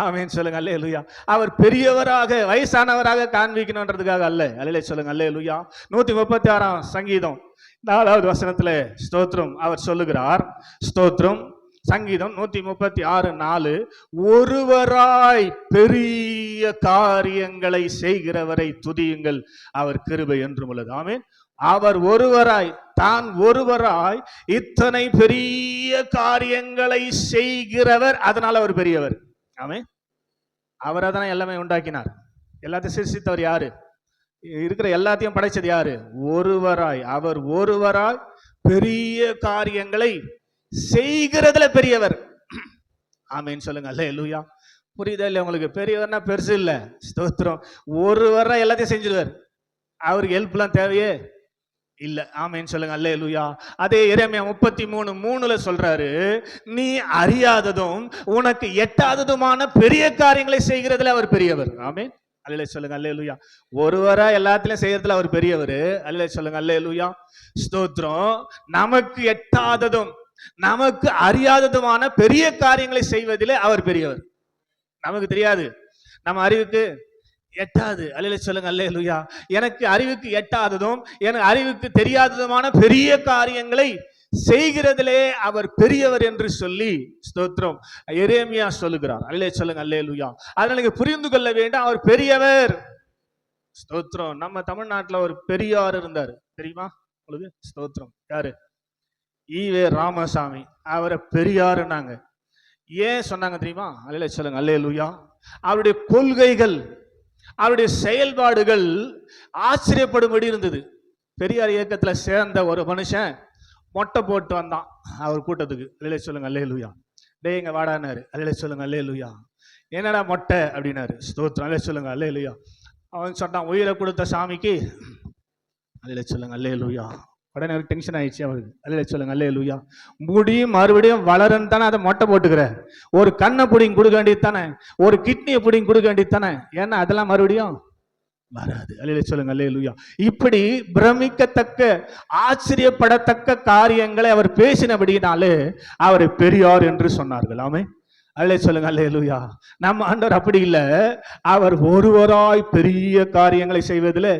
ஆமென் சொல்லுங்க அல்லேலூயா. அவர் பெரியவராக வயசானவராக காண்பிக்கணுன்றதுக்காக அல்ல, அல்ல சொல்லுங்க அல்லேலூயா. 136 சங்கீதம் 4வது வசனத்துல ஸ்தோத்திரம் அவர் சொல்லுகிறார். ஸ்தோத்திரம் சங்கீதம் 136:4, ஒருவராய் பெரிய காரியங்களை செய்கிறவரை துதியுங்கள், அவர் கிருபை என்றும் உள்ளது. ஆமென். அவர் ஒருவராய், தான் ஒருவராய் இத்தனை பெரிய காரியங்களை செய்கிறவர், அதனால அவர் பெரியவர். ஆமென். அவர் அதான் எல்லாமே உண்டாக்கினார். எல்லாத்தையும் சிருஷ்டித்தவர் யாரு? இருக்கிற எல்லாத்தையும் படைச்சது யாரு? ஒருவராய். அவர் ஒருவராய் பெரிய காரியங்களை செய்கிறதுல பெரியவர். ஆமென் சொல்லுங்க அல்லேலூயா. புரியுதா இல்ல உங்களுக்கு? பெரியவர்னா பெருசு இல்ல. ஸ்தோத்திரம். ஒருவரா எல்லாத்தையும் செஞ்சிருவார். அவருக்கு ஹெல்ப்லாம் தேவையே இல்ல. ஆமென் சொல்லுங்க அல்லேலூயா. அதே எரேமியா 33:3 சொல்றாரு, நீ அறியாததும் உனக்கு எட்டாததுமான பெரிய காரியங்களை செய்கிறதுல அவர் பெரியவர். ஆமென். அல்லேலூயா சொல்லுங்க அல்லேலூயா. ஒருவரா எல்லாத்திலும் செய்யறதுல அவர் பெரியவர். அல்லேலூயா சொல்லுங்க அல்லேலூயா. ஸ்தோத்திரம். நமக்கு எட்டாததும் நமக்கு அறியாததுமான பெரிய காரியங்களை செய்வதிலே அவர் பெரியவர். நமக்கு தெரியாது, நம்ம அறிவுக்கு எட்டாது. அல்லேலூயா சொல்லுங்க அல்லேலூயா. எனக்கு அறிவுக்கு எட்டாததும் எனக்கு அறிவுக்கு தெரியாததுமான பெரிய காரியங்களை செய்கிறதிலே அவர் பெரியவர் என்று சொல்லி ஸ்தோத்திரம் எரேமியா சொல்லுகிறார். அல்லேலூயா சொல்லுங்க அல்லேலூயா. அதனால நீங்க புரிந்து கொள்ள வேண்டும், அவர் பெரியவர். ஸ்தோத்திரம். நம்ம தமிழ்நாட்டில் ஒரு பெரியார் இருந்தார், தெரியுமா உங்களுக்கு? ஸ்தோத்திரம். யாரு? ஈவே ராமசாமி. அவரை பெரியாருன்னாங்க. ஏன் சொன்னாங்க தெரியுமா? அல்லேலூயா சொல்லுங்க அல்லேலூயா. அவருடைய கொள்கைகள், அவருடைய செயல்பாடுகள் ஆச்சரியப்படும்படி இருந்தது. பெரியார் இயக்கத்துல சேர்ந்த ஒரு மனுஷன் மொட்டை போட்டு வந்தான் அவர் கூட்டத்துக்கு. அல்லேலூயா சொல்லுங்க அல்லேலூயா. டேய் இங்க வாடானாரு. அல்லேலூயா சொல்லுங்க அல்லேலூயா. என்னடா மொட்டை அப்படின்னாரு. ஸ்தோத்திரம். அல்லேலூயா சொல்லுங்க அல்லேலூயா. அவன் சொன்னான், உயிரை கொடுத்த சாமிக்கு. அல்லேலூயா சொல்லுங்க அல்லேலூயா. உடனே ஒரு டென்ஷன் ஆயிடுச்சு அவருக்கு. அல்லேலூயா சொல்லுங்க அல்லேலூயா. முடியும் மறுபடியும் வளரன்னு தானே அதை மொட்டை போட்டுக்கிற. ஒரு கண்ணை பிடிங்க கொடுக்க வேண்டியது தானே, ஒரு கிட்னியை பிடிங்க கொடுக்க வேண்டியது தானே, ஏன்னா அதெல்லாம் மறுபடியும் வராது. அல்லேலூயா சொல்லுங்க அல்லேலூயா. இப்படி பிரமிக்கத்தக்க ஆச்சரியப்படத்தக்க காரியங்களை அவர் பேசினபடினாலே அவரை பெரியார் என்று சொன்னார்கள். ஆமென். அல்லேலூயா சொல்லுங்க அல்லேலூயா. நம்ம ஆண்டவர் அப்படி இல்லை, அவர் ஒருவராய் பெரிய காரியங்களை செய்வதில்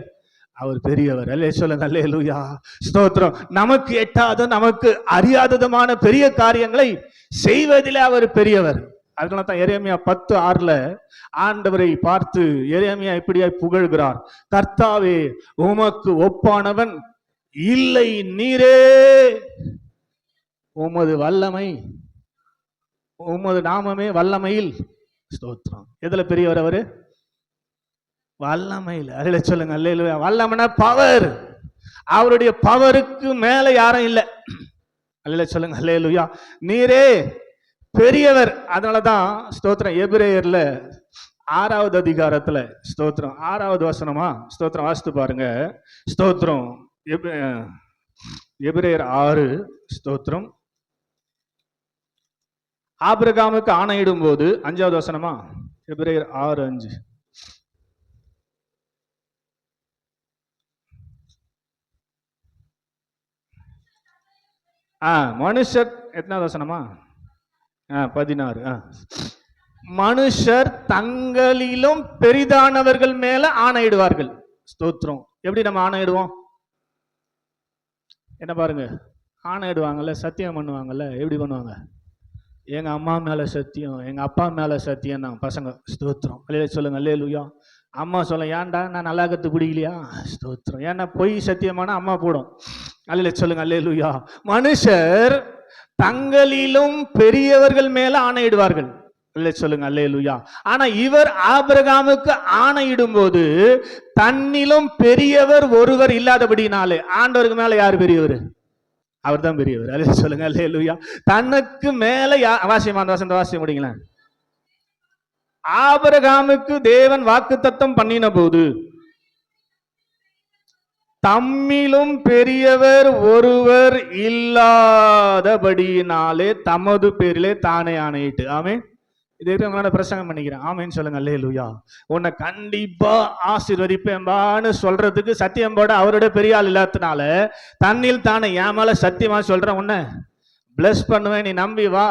அவர் பெரியவர். அல்லேலூயா சொல்லுங்க அல்லேலூயா. ஸ்தோத்திரம். நமக்கு எட்டாத நமக்கு அறியாததுமான பெரிய காரியங்களை செய்வதில் அவர் பெரியவர். அதனால தான் எரேமியா 10:6 ஆண்டவரை பார்த்து எரேமியா இப்படியாய் புகழ்கிறார், கர்த்தாவே உமக்கு ஒப்பானவன் இல்லை, நீரே உமது வல்லமை, உமது நாமமே வல்லமையில். ஸ்தோத்திரம். எதுல பெரியவர் அவரு? வல்லமையில். அல்லேலூயா சொல்லுங்க அல்லேலூயா. வல்லமைனா பவர். அவருடைய பவருக்கு மேல யாரும் இல்லை. அல்லேலூயா சொல்லுங்க அல்லேலூயா. நீரே பெரியவர். அதனாலதான் ஸ்தோத்திரம் எபிரேயர்ல 6வது அதிகாரத்துல ஸ்தோத்திரம் 6வது வசனமா ஸ்தோத்திரம் வாசித்து பாருங்க. ஸ்தோத்திரம் எபிரேயர் 6 ஸ்தோத்திரம். ஆபிரகாமுக்கு ஆணையிடும் போது 5வது வசனமா எபிரேயர் 6:5. மனுஷர் எத்தனாவது வசனமா? 16. மனுஷர் தங்களிலும் பெரிதானவர்கள் மேல ஆணையிடுவார்கள். ஸ்தோத்திரம். எப்படி நம்ம ஆணையிடுவோம்? என்ன பாருங்க, ஆணையிடுவாங்கல்ல, சத்தியம் பண்ணுவாங்கல்ல. எப்படி பண்ணுவாங்க? எங்க அம்மா மேல சத்தியம், எங்க அப்பா மேல சத்தியம் தான் பசங்க. ஸ்தோத்திரம். அல்லேலூயா சொல்லுங்க அல்லேலூயா. அம்மா சொல்ல, ஏன்டா நான் நல்லா கத்து பிடிக்கலையா? ஸ்தோத்திரம். ஏன்னா பொய் சத்தியமான அம்மா போடும். அல்லேலூயா சொல்லுங்க அல்லேலூயா. மனுஷர் தங்களிலும் பெரியவர்கள் மேல ஆணையிடுவார்கள். அல்லேலூயா சொல்லுங்க அல்லேலூயா. ஆனா இவர் ஆபிரகாமுக்கு ஆணையிடும் போது தன்னிலும் பெரியவர் ஒருவர் இல்லாதபடினாலே ஆண்டவருக்கு மேல யார் பெரியவர்? அவர் தான் பெரியவர். அல்லேலூயா சொல்லுங்க அல்லேலூயா. தனக்கு மேல வாசிய முடியுங்களா? ஆபிரகாமுக்கு தேவன் வாக்குத்தத்தம் பண்ணின போது தம்மிலும் பெரியவர் ஒருவர் இல்லாதபடியினாலே தமது பேரிலே தானே ஆணையிட்டு. ஆமென். இதே உங்களோட பிரசங்கம் பண்ணிக்கிறேன். ஆமேன்னு சொல்லுங்க. அல்லேலூயா. உன்னை கண்டிப்பா ஆசீர்வதிப்பேன்பான்னு சொல்றதுக்கு சத்தியம் போட அவரோட பெரிய ஆள் இல்லாதனால தண்ணில் தானே என் மேல சத்தியமா சொல்றேன், உன்னை பிளஸ் பண்ணுவேன், நீ நம்பி வா,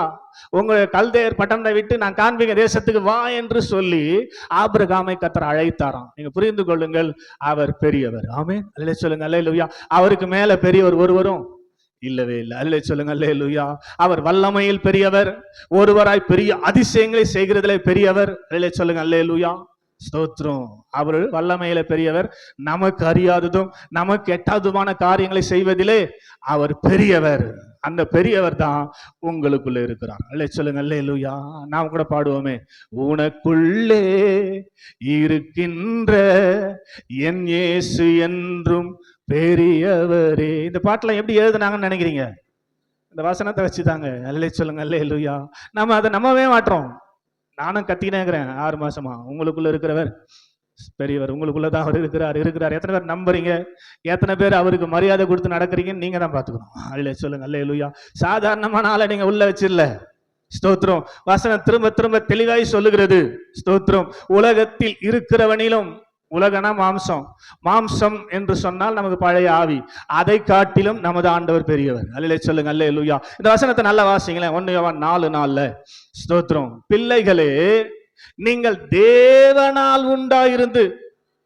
உங்க கல்தேயர் பட்டணத்தை விட்டு நான் காண்பிக்க தேசத்துக்கு வா என்று சொல்லி ஆபிரகாமை கர்த்தர் அழைத்தாராம். நீங்க புரிந்து கொள்ளுங்கள், அவர் பெரியவர். ஆமென். அல்லேலூயா சொல்லுங்க. அல்லேலூயா. அவருக்கு மேல பெரியவர் ஒருவரும் இல்லவே இல்லை. அல்லேலூயா சொல்லுங்க. அல்லேலூயா. அவர் வல்லமையில் பெரியவர், ஒருவராய் பெரிய அதிசயங்களை செய்கிறதுல பெரியவர். அல்லேலூயா சொல்லுங்க. அல்லேலூயா. ஸ்தோத்திரம். அவர் வல்லமையில பெரியவர், நமக்கு அறியாததும் நமக்கு எட்டாததுமான காரியங்களை செய்வதிலே அவர் பெரியவர். அந்த பெரியவர் தான் உங்களுக்குள்ள இருக்கிறார். அல்லேலூயா சொல்லுங்க. அல்லேலூயா. நாம் கூட பாடுவோமே, உனக்குள்ளே இருக்கின்ற என் இயேசு என்றும் பெரியவரே. இந்த பாட்டெல்லாம் எப்படி எழுதுனாங்கன்னு நினைக்கிறீங்க? இந்த வசனத்தை வச்சுதாங்க. அல்லேலூயா சொல்லுங்க. அல்லேலூயா. நம்ம அதை நம்பவே மாட்டோம். நானும் கத்தினே இருக்கிறேன் 6 மாசமா. உங்களுக்குள்ள இருக்கிறவர் பெரியவர், உங்களுக்குள்ளதான் அவர் இருக்கிறார். எத்தனை பேர் நம்புறீங்க? எத்தனை பேர் அவருக்கு மரியாதை கொடுத்து நடக்கிறீங்கன்னு நீங்க தான் பாத்துக்கணும். அல்லேலூயா சொல்லுங்க. அல்லேலூயா. சாதாரணமான ஆளை நீங்க உள்ள வச்சிடல. ஸ்தோத்திரம். வசனம் திரும்ப திரும்ப தெளிவாய் சொல்லுகிறது. ஸ்தோத்திரம். உலகத்தில் இருக்கிறவனிலும், உலகனா மாம்சம், மாம்சம் என்று சொன்னால் நமக்கு பழைய ஆவி, அதை காட்டிலும் நமது ஆண்டவர் பெரியவர். அல்லேலூயா சொல்லுங்க. அல்லேலூயா. இந்த வசனத்தை நல்லா வாசிங்களேன். 1 யோவான் 4:4. ஸ்தோத்திரம். பிள்ளைகளே, நீங்கள் தேவனால் உண்டாயிருந்து,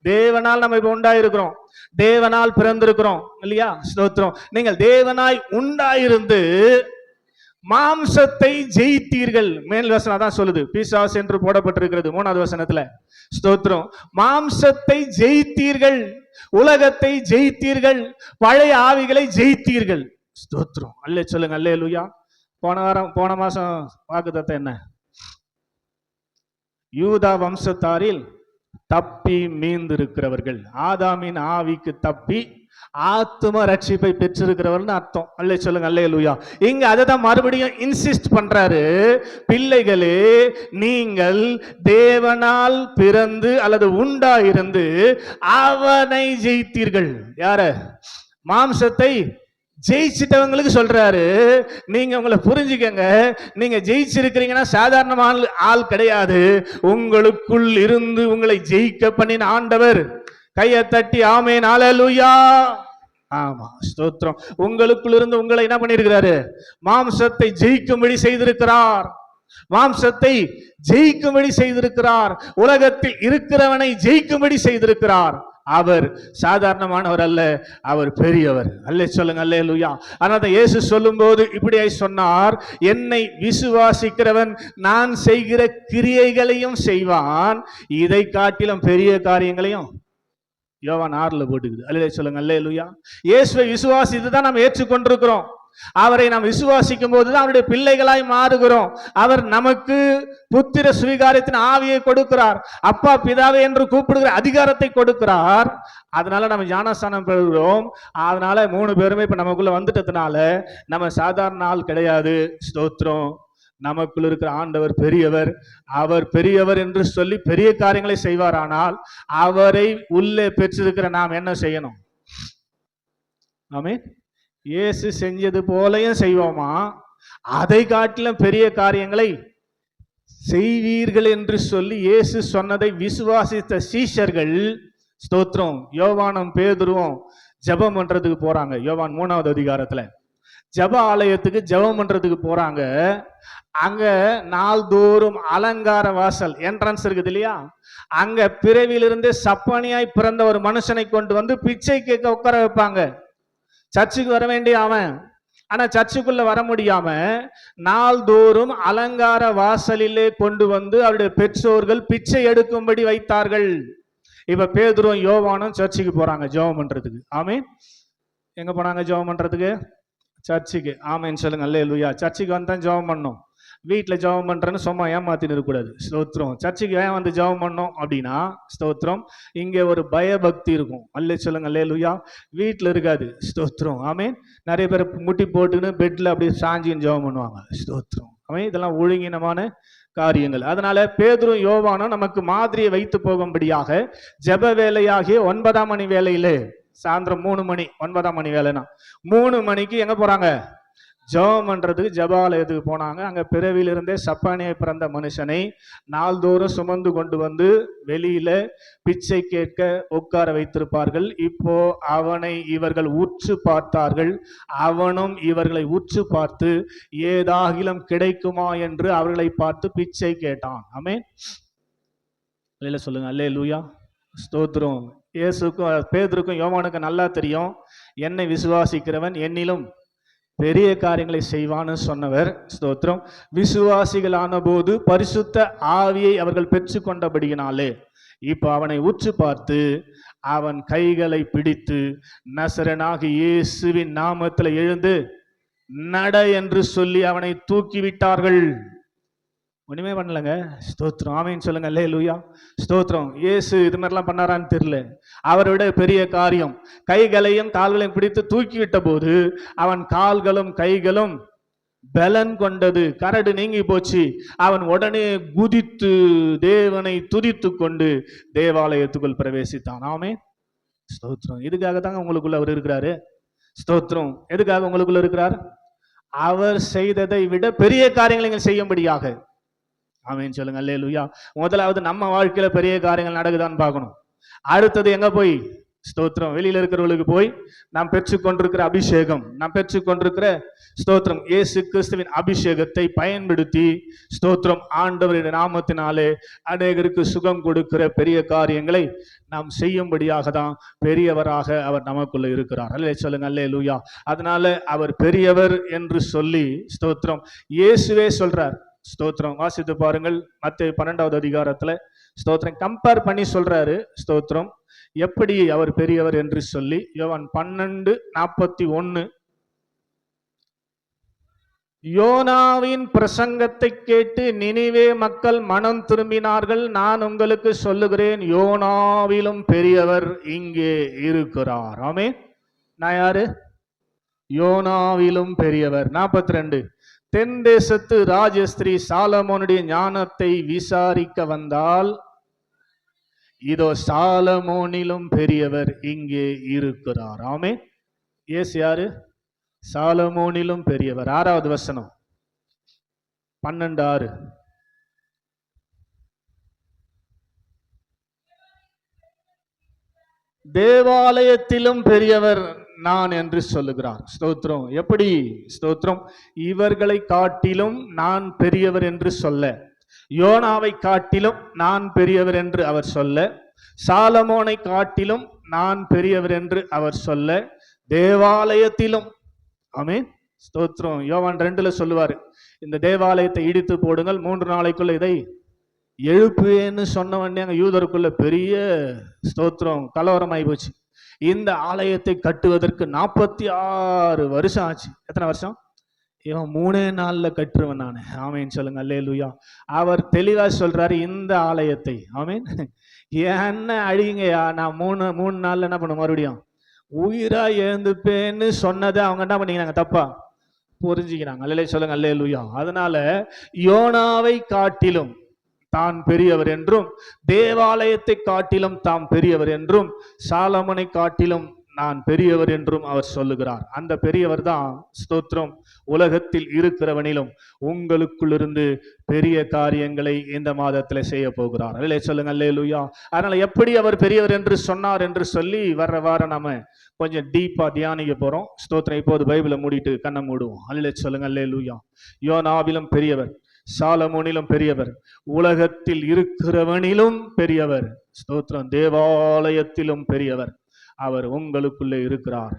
தேவனால் நம்ம இப்ப உண்டாயிருக்கிறோம், தேவனால் பிறந்திருக்கிறோம் இல்லையா? ஸ்தோத்திரம். நீங்கள் தேவனாய் உண்டாயிருந்து மாம்சத்தை ஜெயித்தீர்கள். மேல் வசனம் தான் சொல்லுது, பிசாசு என்று போடப்பட்டிருக்கிறது 3வது வசனத்துல. ஸ்தோத்திரம். மாம்சத்தை ஜெயித்தீர்கள், உலகத்தை ஜெயித்தீர்கள், பழைய ஆவிகளை ஜெயித்தீர்கள். ஸ்தோத்திரம். அல்லேலூயா சொல்லுங்க. அல்லேலூயா. போன மாசம் வாக்குத்தத்தம் என்ன? யூதா வம்சத்தாரில் தப்பி மீந்திருக்கிறவர்கள், ஆதாமின் ஆவிக்கு தப்பி ஆத்தும ரட்சிப்பை பெற்றிருக்கிறவர்னு அர்த்தம். அல்லேலூயா சொல்லுங்க. அல்லேலூயா. இங்க அதை மறுபடியும் இன்சிஸ்ட் பண்றாரு. பிள்ளைகளே, நீங்கள் தேவனால் பிறந்து அல்லது உண்டாயிருந்து அவனை ஜெயித்தீர்கள். யார? மாம்சத்தை ஜெயிச்சிட்டவங்களுக்கு சொல்றாரு. நீங்க உங்களை புரிஞ்சுக்கங்க, நீங்க ஜெயிச்சிருக்கிறீங்கன்னா சாதாரணமான ஆள் கிடையாது. உங்களுக்குள் இருந்து உங்களை ஜெயிக்க பண்ணின ஆண்டவர். கையை தட்டி ஆமென். அல்லேலூயா. ஆமா, ஸ்தோத்திரம். உங்களுக்குள் இருந்து உங்களை என்ன பண்ணிருக்கிறாரு? மாம்சத்தை ஜெயிக்கும்படி செய்திருக்கிறார். மாம்சத்தை ஜெயிக்கும்படி செய்திருக்கிறார். உலகத்தில் இருக்கிறவனை ஜெயிக்கும்படி செய்திருக்கிறார். அவர் சாதாரணமானவர் அல்ல, அவர் பெரியவர். அல்லேலூயா சொல்லுங்க. அல்லேலூயா. அதனால இயேசு சொல்லும்போது இப்படியாய் சொன்னார், என்னை விசுவாசிக்கிறவன் நான் செய்கிற கிரியைகளையும் செய்வான், இதை காட்டிலும் பெரிய காரியங்களையும். யோவான் 6 போட்டுக்குது. அல்லேலூயா சொல்லுங்க. அல்லேலூயா. இயேசுவை விசுவாசித்து தான் நாம் ஏற்றுக்கொண்டிருக்கிறோம். அவரை நாம் விசுவாசிக்கும் போதுதான் அவருடைய பிள்ளைகளாய் மாறுகிறோம். அவர் நமக்கு புத்திர சுவிகாரத்தின் ஆவியை கொடுக்கிறார். அப்பா பிதாவே என்று கூப்பிடுகிற அதிகாரத்தை கொடுக்கிறார். அதனால நம்ம ஞானஸ்தானம் பெறுகிறோம். அதனால 3 பேருமே இப்ப நமக்குள்ள வந்துட்டதுனால நம்ம சாதாரண ஆள் கிடையாது. ஸ்தோத்திரம். நமக்குள்ள இருக்கிற ஆண்டவர் பெரியவர். அவர் பெரியவர் என்று சொல்லி பெரிய காரியங்களை செய்வார். ஆனால் அவரை உள்ளே பெற்றிருக்கிற நாம் என்ன செய்யணும்? ஆமென். இயேசு செஞ்சது போலையும் செய்வோமா? அதை காட்டிலும் பெரிய காரியங்களை செய்வீர்கள் என்று சொல்லி இயேசு சொன்னதை விசுவாசித்த சீஷர்கள், ஸ்தோத்திரம், யோவானும் பேதுருவும் ஜெபம் பண்றதுக்கு போறாங்க. யோவான் 3வது அதிகாரத்துல ஜெப ஆலயத்துக்கு ஜெபம் பண்றதுக்கு போறாங்க. அங்க நாள்தோறும் அலங்கார வாசல் என்ட்ரன்ஸ் இருக்குது இல்லையா? அங்க பிறவிலிருந்து சப்பானியாய் பிறந்த ஒரு மனுஷனை கொண்டு வந்து பிச்சை கேட்க உட்கார வைப்பாங்க. சர்ச்சுக்கு வர வேண்டிய அவன், ஆனா சர்ச்சுக்குள்ள வர முடியாம நாள்தோறும் அலங்கார வாசலிலே கொண்டு வந்து அவருடைய பெற்றோர்கள் பிச்சை எடுக்கும்படி வைத்தார்கள். இப்ப பேதுரும் யோவானும் சர்ச்சுக்கு போறாங்க ஜெபம் பண்றதுக்கு. ஆமென். எங்க போனாங்க ஜெபம் பண்றதுக்கு? சர்ச்சுக்கு. ஆமென் சொல்லுங்க. அல்லேலூயா. சர்ச்சுக்கு வந்து தான் ஜெபம் பண்ணணும். வீட்டில் ஜெபம் பண்றேன்னு சும்மா ஏமாத்தின்னு இருக்கக்கூடாது. ஸ்தோத்திரம். சர்ச்சுக்கு ஏன் வந்து ஜெபம் பண்ணோம் அப்படின்னா, ஸ்தோத்திரம், இங்கே ஒரு பயபக்தி இருக்கும். அல்லே சொல்லுங்க. அல்லேலூயா. வீட்டில் இருக்காது. ஸ்தோத்திரம். ஆமென். நிறைய பேர் முட்டி போட்டுன்னு பெட்ல அப்படி சாஞ்சின்னு ஜெபம் பண்ணுவாங்க. ஸ்தோத்திரம். ஆமென். இதெல்லாம் ஒழுங்கினமான காரியங்கள். அதனால பேதுரும் யோவானும் நமக்கு மாதிரியை வைத்து போகும்படியாக ஜெப வேலையாகிய 9ஆம் மணி வேலையிலே, சாயந்தரம் 3 மணி, 9ஆம் மணி வேலைனா 3 மணிக்கு எங்க போறாங்க? ஜெபம் பண்றதுக்கு ஜெபாலயத்துக்கு போனாங்க. அங்க பிறவிலிருந்தே சப்பானியை பிறந்த மனுஷனை நாள்தோறும் சுமந்து கொண்டு வந்து வெளியில பிச்சை கேட்க உட்கார வைத்திருப்பார்கள். இப்போ அவனை இவர்கள் உற்று பார்த்தார்கள். அவனும் இவர்களை உற்று பார்த்து ஏதாகிலும் கிடைக்குமா என்று அவர்களை பார்த்து பிச்சை கேட்டான். ஆமென். இல்ல சொல்லுங்க அல்லேலூயா. ஸ்தோத்திரம். இயேசுக்கும் பேதுருக்கும் யோவானுக்கும் நல்லா தெரியும், என்னை விசுவாசிக்கிறவன் என்னிலும் பெரிய காரியங்களை செய்வான்னு சொன்னவர். ஸ்தோத்திரம். விசுவாசிகளான போது பரிசுத்த ஆவியை அவர்கள் பெற்று கொண்டபடியினாலே இப்ப அவனை உற்று பார்த்து அவன் கைகளை பிடித்து நசரனாகி இயேசுவின் நாமத்தில் எழுந்து நட என்று சொல்லி அவனை தூக்கி விட்டார்கள். ஒண்ணுமே பண்ணலங்க. ஸ்தோத்திரம். ஆமேன்னு சொல்லுங்க அல்லேலூயா. ஸ்தோத்திரம். இயேசு இது மாதிரிலாம் பண்ணாரான்னு தெரியல. அவரோட பெரிய காரியம். கைகளையும் கால்களையும் பிடித்து தூக்கி விட்ட போது அவன் கால்களும் கைகளும் பலன் கொண்டது. கரடு நீங்கி போச்சு. அவன் உடனே குதித்து தேவனை துதித்து கொண்டு தேவாலயத்துக்குள் பிரவேசித்தான். ஆமே. ஸ்தோத்திரம். இதுக்காக தாங்க உங்களுக்குள்ள அவர் இருக்கிறாரு. ஸ்தோத்திரம். எதுக்காக உங்களுக்குள்ள இருக்கிறார்? அவர் செய்ததை விட பெரிய காரியங்களை நீங்கள் செய்யும்படியாக. ஆமென் சொல்லுங்க அல்லேலூயா. முதலாவது நம்ம வாழ்க்கையில பெரிய காரியங்கள் நடக்குதான்னு பார்க்கணும். அடுத்தது எங்க போய்? ஸ்தோத்திரம். வெளியில இருக்கிறவர்களுக்கு போய் நாம் பெற்றுக்கொண்டிருக்கிற அபிஷேகம், நாம் பெற்றுக்கொண்டிருக்கிற ஸ்தோத்திரம் இயேசு கிறிஸ்துவின் அபிஷேகத்தை பயன்படுத்தி ஸ்தோத்திரம் ஆண்டவருடைய நாமத்தினாலே அநேகருக்கு சுகம் கொடுக்கிற பெரிய காரியங்களை நாம் செய்யும்படியாக தான் பெரியவராக அவர் நமக்குள்ள இருக்கிறார். அல்லே சொல்லுங்க அல்லேலூயா. அதனால அவர் பெரியவர் என்று சொல்லி ஸ்தோத்திரம் இயேசுவே சொல்றார். ஸ்தோத்திரம். வாசித்து பாருங்கள் மத்தேயு 12வது அதிகாரத்துல ஸ்தோத்திரம் கம்பேர் பண்ணி சொல்றாரு. ஸ்தோத்திரம் எப்படி அவர் பெரியவர் என்று சொல்லி யோவான் 12:41 யோனாவின் பிரசங்கத்தை கேட்டு நினிவே மக்கள் மனம் திரும்பினார்கள். நான் உங்களுக்கு சொல்லுகிறேன், யோனாவிலும் பெரியவர் இங்கே இருக்கிறார். ஆமே. நான் யாரு? யோனாவிலும் பெரியவர். 42 தென் தேசத்து ராஜஸ்திரீ சாலமோனுடைய ஞானத்தை விசாரிக்க வந்தால் இதோ சாலமோனிலும் பெரியவர் இங்கே இருக்கிறார். ஆமே. இயேசு யாரு? சாலமோனிலும் பெரியவர். 6வது வசனம் 12:6 தேவாலயத்திலும் பெரியவர் நான் என்று சொல்லுகிறார். ஸ்தோத்திரம். எப்படி? ஸ்தோத்திரம் இவர்களை காட்டிலும் நான் பெரியவர் என்று சொல்ல, யோனாவை காட்டிலும் நான் பெரியவர் என்று அவர் சொல்ல, சாலமோனை காட்டிலும் நான் பெரியவர் என்று அவர் சொல்ல, தேவாலயத்திலும். ஆமென். ஸ்தோத்திரம். யோவான் 2ல சொல்லுவாரு, இந்த தேவாலயத்தை இடித்து போடுங்கள், 3 நாளைக்குள்ள இதை எழுப்புவேன்னு சொன்ன உடனே அங்க யூதருக்குள்ள பெரிய ஸ்தோத்திரம் கலவரம் ஆகி போச்சு. இந்த ஆலயத்தை கட்டுவதற்கு 46 வருஷம் ஆச்சு. எத்தனை வருஷம்? இவன் 3 நாள்ல கட்டுருவன் நானு. ஆமேன்னு சொல்லுங்க அல்லேலூயா. அவர் தெளிவா சொல்றாரு, இந்த ஆலயத்தை ஆமேன் என்ன அழிங்கயா, நான் 3 நாள்ல என்ன பண்ண மறுபடியும் உயிரா எழுந்துப்பேன்னு சொன்னதை அவங்க என்ன பண்ணிக்கிறாங்க? தப்பா புரிஞ்சுக்கிறாங்க. அல்லே சொல்லுங்க அல்லேலூயா. அதனால யோனாவை காட்டிலும் தான் பெரியவர் என்றும், தேவாலயத்தை காட்டிலும் தாம் பெரியவர் என்றும், சாலமோனை காட்டிலும் நான் பெரியவர் என்றும் அவர் சொல்லுகிறார். அந்த பெரியவர் தான் ஸ்தோத்திரம் உலகத்தில் இருக்கிறவனிலும் உங்களுக்குள்ளிருந்து பெரிய காரியங்களை இந்த மாதத்தில் செய்ய போகிறார். அல்லே சொல்லுங்க அல்லேலூயா. அதனால எப்படி அவர் பெரியவர் என்று சொன்னார் என்று சொல்லி வர்ற வாரம் நாம கொஞ்சம் டீப்பா தியானிக்க போறோம். ஸ்தோத்திரம். இப்போது பைபிளை மூடிட்டு கண்ணை மூடுவோம். அல்லே சொல்லுங்க அல்லேலூயா. யோனாவிலும் பெரியவர், சாலமோனிலும் பெரியவர், உலகத்தில் இருக்கிறவனிலும் பெரியவர், ஸ்தோத்திரம் தேவாலயத்திலும் பெரியவர். அவர் உங்களுக்குள்ளே இருக்கிறார்.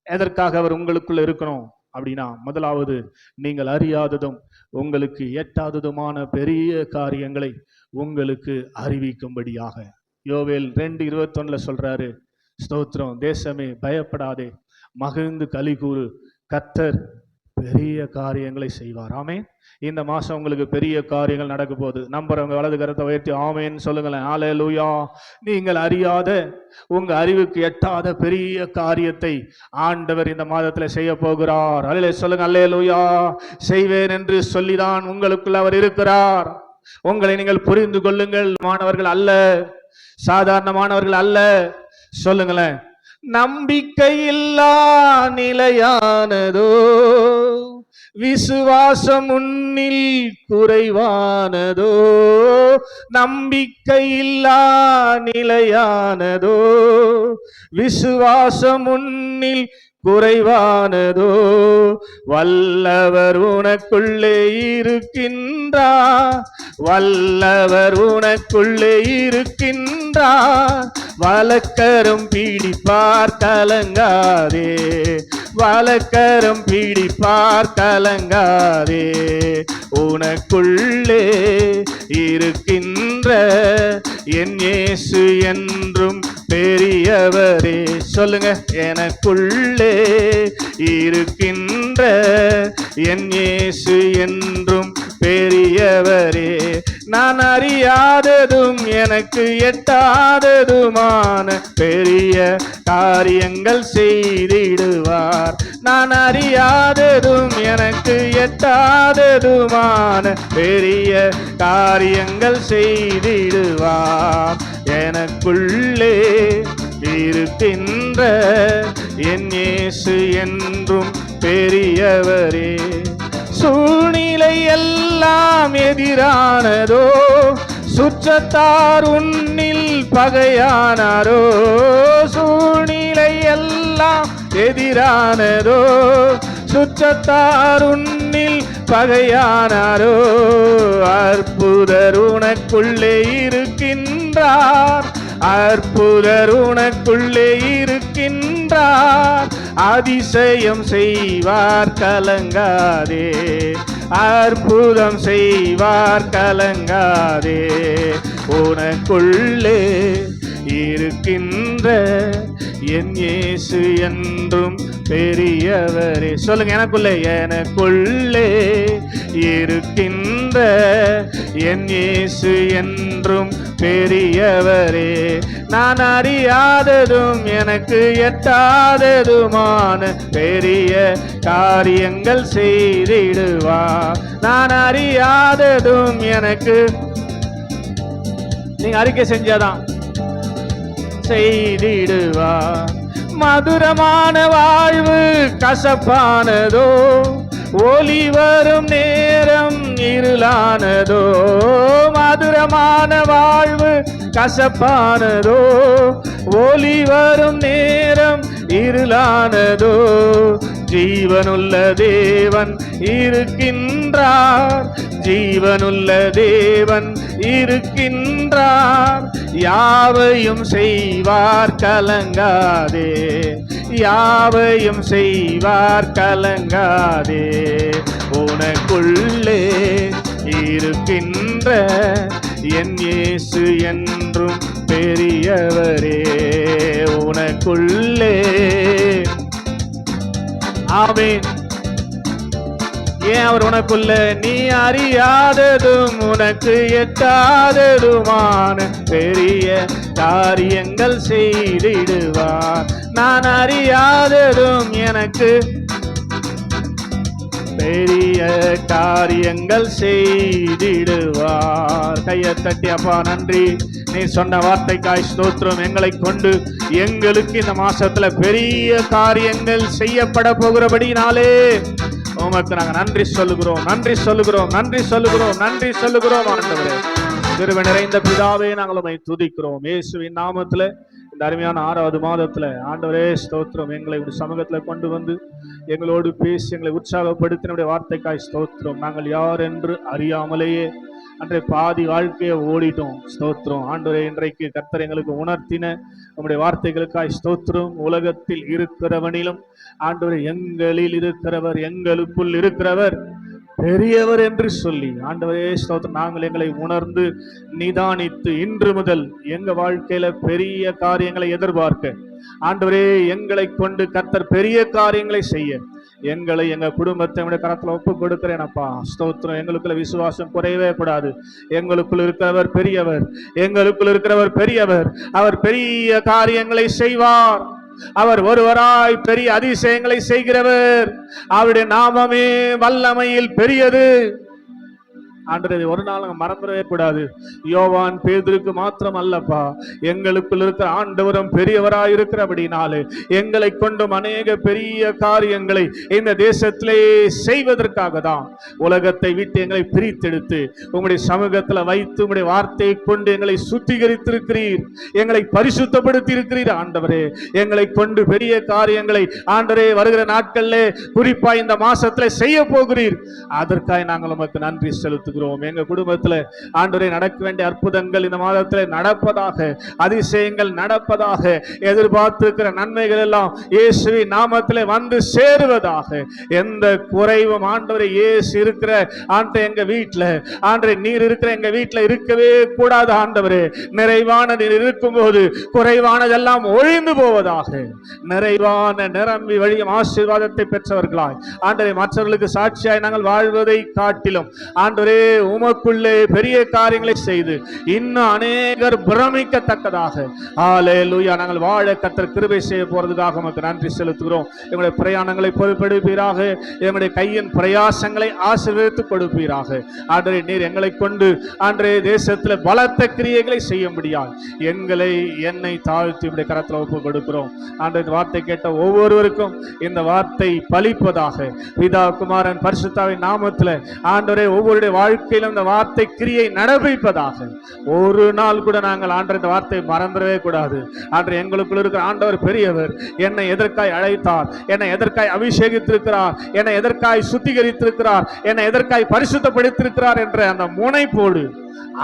எதற்காக அவர் உங்களுக்குள்ள இருக்கணும் அப்படின்னா, முதலாவது நீங்கள் அறியாததும் உங்களுக்கு எட்டாததுமான பெரிய காரியங்களை உங்களுக்கு அறிவிக்கும்படியாக. யோவேல் 2:21 சொல்றாரு, ஸ்தோத்திரம் தேசமே பயப்படாதே, மகிழ்ந்து களி கூறு, கர்த்தர் பெரிய காரியங்களை செய்வார். ஆமென். இந்த மாசம் உங்களுக்கு பெரிய காரியங்கள் நடக்க போகுது. நம்புறவங்க வலது கரத்தை உயர்த்தி ஆமென் சொல்லுங்களேன். ஹல்லேலூயா. நீங்கள் அறியாத, உங்க அறிவுக்கு எட்டாத பெரிய காரியத்தை ஆண்டவர் இந்த மாதத்தில் செய்ய போகிறார். அல்லே சொல்லுங்க ஹல்லேலூயா. செய்வேன் என்று சொல்லிதான் உங்களுக்குள்ள அவர் இருக்கிறார். உங்களை நீங்கள் புரிந்து கொள்ளுங்கள். மாணவர்கள் அல்ல, சாதாரணமானவர்கள் அல்ல. சொல்லுங்களேன், நம்பிக்கையில்லா நிலையானதோ, விசுவாசம் உன்னில் குறைவானதோ. நம்பிக்கையில்லா நிலையானதோ, விசுவாசம் உன்னில் குறைவானதோ. வல்லவர் உனக்குள்ளே இருக்கின்றார், வல்லவர் உனக்குள்ளே இருக்கின்றார். வலக்கரம் பிடிப்பார் கலங்காதே, வலக்கரம் பிடிப்பார் கலங்காதே. உனக்குள்ளே இருக்கின்ற என் இயேசு என்றும் பெரியவரே. சொல்லுங்க, எனக்குள்ளே இருக்கின்ற என் இயேசு என்றும் பெரியவரே. நான் அறியாததும் எனக்கு எட்டாததுமான பெரிய காரியங்கள் செய்திடுவார். நான் அறியாததும் எனக்கு எட்டாததுமான பெரிய காரியங்கள் செய்திடுவார். எனக்குள்ளே இருக்கின்ற என் இயேசு என்றும் பெரியவரே. சூழ்நிலை எல்லாம் எதிரானதோ, சுற்றத்தார் உன்னில் பகையானாரோ. சூழ்நிலை எல்லாம் எதிரானதோ, சுற்றத்தார் உன்னில் பகையானாரோ. அற்புதர் உனக்குள்ளே இருக்கின்றார், அற்புதர் உனக்குள்ளே இருக்கின்றார். அதிசயம் செய்வார் கலங்காதே, அற்புதம் செய்வார் கலங்காதே. உனக்குள்ளே இருக்கின்ற என் இயேசு என்றும் பெரியவரே. சொல்லுங்க, எனக்குள்ளே, எனக்குள்ளே இருக்கின்ற என் இயேசு என்றும் பெரியவரே. நான் அறியாததும் எனக்கு எட்டாததுமான பெரிய காரியங்கள் செய்திடுவார். நான் அறியாததும் எனக்கு, நீங்க அறிக்கை செஞ்சாதான் செய்திடுவார். மதுரமான வாழ்வு கசப்பானதோ, ஒளி வரும் நேரம் இருளானதோ. மதுரமான வாழ்வு கசப்பானதோ, ஒளி வரும் நேரம் இருளானதோ. ஜீவனுள்ள தேவன் இருக்கின்றார், ஜீவனுள்ள தேவன் இருக்கின்றார். யாவையும் செய்வார் கலங்காதே, யாவையும் செய்வார் கலங்காதே. உனக்குள்ளே இருக்கின்ற என் இயேசு என்றும் பெரியவரே. உனக்குள்ளே, ஆமென். ஏன் அவர் உனக்குள்ள? நீ அறியாததும் உனக்கு எட்டாததுமான பெரிய காரியங்கள் செய்திடுவார். நான் அறியாததும் எனக்கு பெரிய காரியங்கள் செய்திடுவார். கையை தட்டி, அப்பா நன்றி, நீ சொன்ன வார்த்தைக்காய் ஸ்தோத்திரம். எங்களை கொண்டு எங்களுக்கு இந்த மாசத்துல பெரிய காரியங்கள் செய்யப்பட போகிறபடினாலே உமக்கு நாங்கள் நன்றி சொல்லுகிறோம், நன்றி சொல்லுகிறோம், நன்றி சொல்லுகிறோம், நன்றி சொல்லுகிறோம். ஆண்டவரே, கிருபை நிறைந்த பிதாவே, நாங்கள் உம்மை துதிக்கிறோம். இயேசுவின் நாமத்துல இந்த அருமையான 6வது மாதத்துல ஆண்டவரே ஸ்தோத்திரம். எங்களை ஒரு சமூகத்துல கொண்டு வந்து எங்களோடு பேசி எங்களை உற்சாகப்படுத்தினுடைய வார்த்தைக்காய் ஸ்தோத்திரம். நாங்கள் யார் என்று அறியாமலேயே அன்றைய பாதி வாழ்க்கையை ஓடிட்டோம். ஸ்தோத்திரம் ஆண்டவரே. இன்றைக்கு கர்த்தர் எங்களுக்கு உணர்த்தின நம்முடைய வார்த்தைகளுக்காய் ஸ்தோத்திரம். உலகத்தில் இருக்கிறவனிலும் ஆண்டவரே எங்களில் இருக்கிறவர், எங்களுக்குள் இருக்கிறவர் பெரியவர் என்று சொல்லி ஆண்டவரே ஸ்தோத்திரம். நாங்கள் எங்களை உணர்ந்து நிதானித்து இன்று முதல் எங்க வாழ்க்கையில பெரிய காரியங்களை எதிர்பார்க்க ஆண்டவரே எங்களை கொண்டு கர்த்தர் பெரிய காரியங்களை செய்ய எங்களை எங்க குடும்பத்தை கரத்துல ஒப்பு கொடுக்கிறேனப்பா. ஸ்தோத்திரம். எங்களுக்குள்ள விசுவாசம் குறையவே கூடாது. எங்களுக்குள் இருக்கிறவர் பெரியவர், எங்களுக்குள் இருக்கிறவர் பெரியவர். அவர் பெரிய காரியங்களை செய்வார். அவர் ஒருவராய் பெரிய அதிசயங்களை செய்கிறவர். அவருடைய நாமமே வல்லமையில் பெரியது. ஆண்டவரே ஒரு நாள் நாங்க மறந்துடவே கூடாது. யோவான் பேதுருக்கு மாத்திரம் அல்லப்பா, எங்களுக்குள் இருக்கிற ஆண்டவரும் பெரியவராய் இருக்கிறபடினாலே எங்களை கொண்டும் அநேக பெரிய காரியங்களை இந்த தேசத்திலே செய்வதற்காக தான் உலகத்தை விட்டு எங்களை பிரித்தெடுத்து உங்களுடைய சமூகத்தில் வைத்து உங்களுடைய வார்த்தையை கொண்டு எங்களை சுத்திகரித்திருக்கிறீர், எங்களை பரிசுத்தப்படுத்தி இருக்கிறீர். ஆண்டவரே எங்களை கொண்டு பெரிய காரியங்களை ஆண்டவரே வருகிற நாட்களிலே குறிப்பா இந்த மாசத்துல செய்ய போகிறீர். அதற்காக நாங்கள் உமக்கு நன்றி செலுத்துகிறோம். எங்க குடும்பத்துல ஆண்டவரே நடக்க வேண்டிய அற்புதங்கள் இந்த மாதத்தில் நடப்பதாக, அதிசயங்கள் நடப்பதாக, எதிர்பார்த்திருக்கிற நன்மைகள் எல்லாம் இயேசுவின் நாமத்திலே வந்து சேருவதாக. எந்த குறைவும் ஆண்டவரே இயேசு இருக்கிற ஆண்டவரே எங்க வீட்டுல ஆண்டவரே நீர் இருக்கிற எங்க வீட்டுல இருக்கவே கூடாது. ஆண்டவரே நிறைவான நீர் இருக்கும்போது குறைவானதெல்லாம் ஒழிந்து போவதாக. நிறைவான நிரம்பி வழியும் ஆசீர்வாதத்தை பெற்றவர்களாய் ஆண்டவரே மற்றவர்களுக்கு சாட்சியாய் நாங்கள் வாழ்வதை காட்டிலும் ஆண்டவரே உமக்குள்ளே பெரிய காரியங்களை செய்து இன்னும் அநேகர் பிரமிக்கத்தக்கதாக ஹல்லேலூயா நாங்கள் வாழ கர்த்தர் கிருபை செய்ய போறதுக்காக உமக்கு நன்றி செலுத்துகிறோம். எங்களுடைய பிரயாணங்களை பொறுப்பெடுப்பீராக, எங்களுடைய கையின் பிரயாசங்களை ஆசீர்வதித்து கொடுப்பீராக. ஆண்டவரே நீர் எங்களை கொண்டு ஆண்டவரே தேசத்தில் பலத்த கிரியைகளை செய்ய முடியாது. என்னை தாழ்த்தி உடைய கரத்தில் ஒப்பு கொடுக்கிறோம். ஆண்டவரே வார்த்தை கேட்ட ஒவ்வொருவருக்கும் இந்த வார்த்தை பலிப்பதாக. பிதா குமாரன் பரிசுத்தாவின் நாமத்தில் ஆண்டவரே ஒவ்வொருடைய வாழ்க்கையிலும் இந்த வார்த்தை கிரியை நடப்பிப்பதாக. ஒரு நாள் கூட நாங்கள் ஆண்டவர் இந்த வார்த்தை மறந்துடவே கூடாது. ஆண்டவர் எங்களுக்குள்ள இருக்கிற ஆண்டவர் பெரியவர். என்னை எதற்காய் அழைத்தார், என்னை எதற்காய் அபிஷேகித்திருக்கிறார், என்னை எதற்காய் சுத்திகரித்திருக்கிறார், என்னை எதற்காய் பரிசுத்தப்படுத்திருக்கிறார் என்ற அந்த முனைப்போடு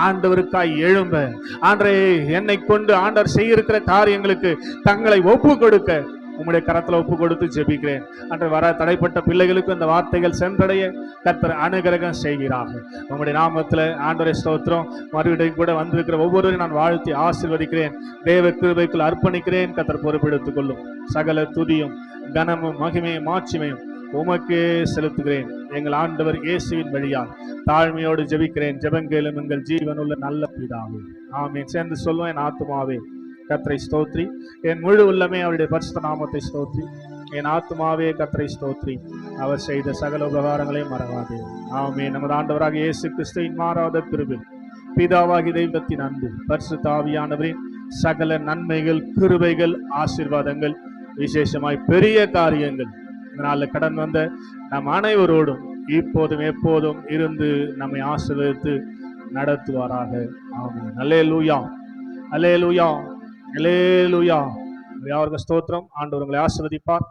ஆண்டவருக்காய் எழும்ப ஆண்டவரே என்னை கொண்டு ஆண்டவர் செய்ய இருக்கிற காரியங்களுக்கு தங்களை ஒப்பு கொடுக்க உங்களுடைய கரத்துல ஒப்பு கொடுத்து ஜெபிக்கிறேன். அன்று வர தடைப்பட்ட பிள்ளைகளுக்கு இந்த வார்த்தைகள் சென்றடைய கர்த்தர் அனுகிரகம் செய்கிறாங்க. உங்களுடைய நாமத்துல ஆண்டவரே ஸ்தோத்திரம். மறுபடியும் கூட வந்திருக்கிற ஒவ்வொருவரையும் நான் வாழ்த்தி ஆசீர்வதிக்கிறேன். தேவ கிருபைக்குள் அர்ப்பணிக்கிறேன். கர்த்தர் பொறுப்பெடுத்துக் கொள்ளும். சகல துதியும் கனமும் மகிமையும் மாட்சிமையும் உமக்கே செலுத்துகிறேன். எங்கள் ஆண்டவர் இயேசுவின் வழியால் தாழ்மையோடு ஜெபிக்கிறேன். ஜெபங்கேளும் எங்கள் ஜீவனுள்ள நல்ல பிதாவே, ஆமென். சேர்ந்து சொல்லுவேன். என் ஆத்துமாவே கர்த்தரை ஸ்தோத்ரி, என் முழு உள்ளமே அவருடைய பரிசுத்த நாமத்தை ஸ்தோத்ரி. என் ஆத்துமாவே கர்த்தரை ஸ்தோத்ரி, அவர் செய்த சகல உபகாரங்களையும் மறவாதே. ஆமென். நமது ஆண்டவராக இயேசு கிறிஸ்துவின் மாறாத கிருபை, பிதாவாகி தெய்வத்தின் அன்பு, பரிசுத்த ஆவியானவரின் சகல நன்மைகள், கிருபைகள், ஆசீர்வாதங்கள், விசேஷமாய் பெரிய காரியங்கள் இதனால கடன் வந்த நம் அனைவரோடும் இப்போதும் எப்போதும் இருந்து நம்மை ஆசீர்வதித்து நடத்துவாராக. ஆமென். அல்லேலூயா, அல்லேலூயா, அல்லேலூயா. யாருக்கு ஸ்தோத்திரம். ஆண்டவர் உங்களை ஆசீர்வதிப்பார்.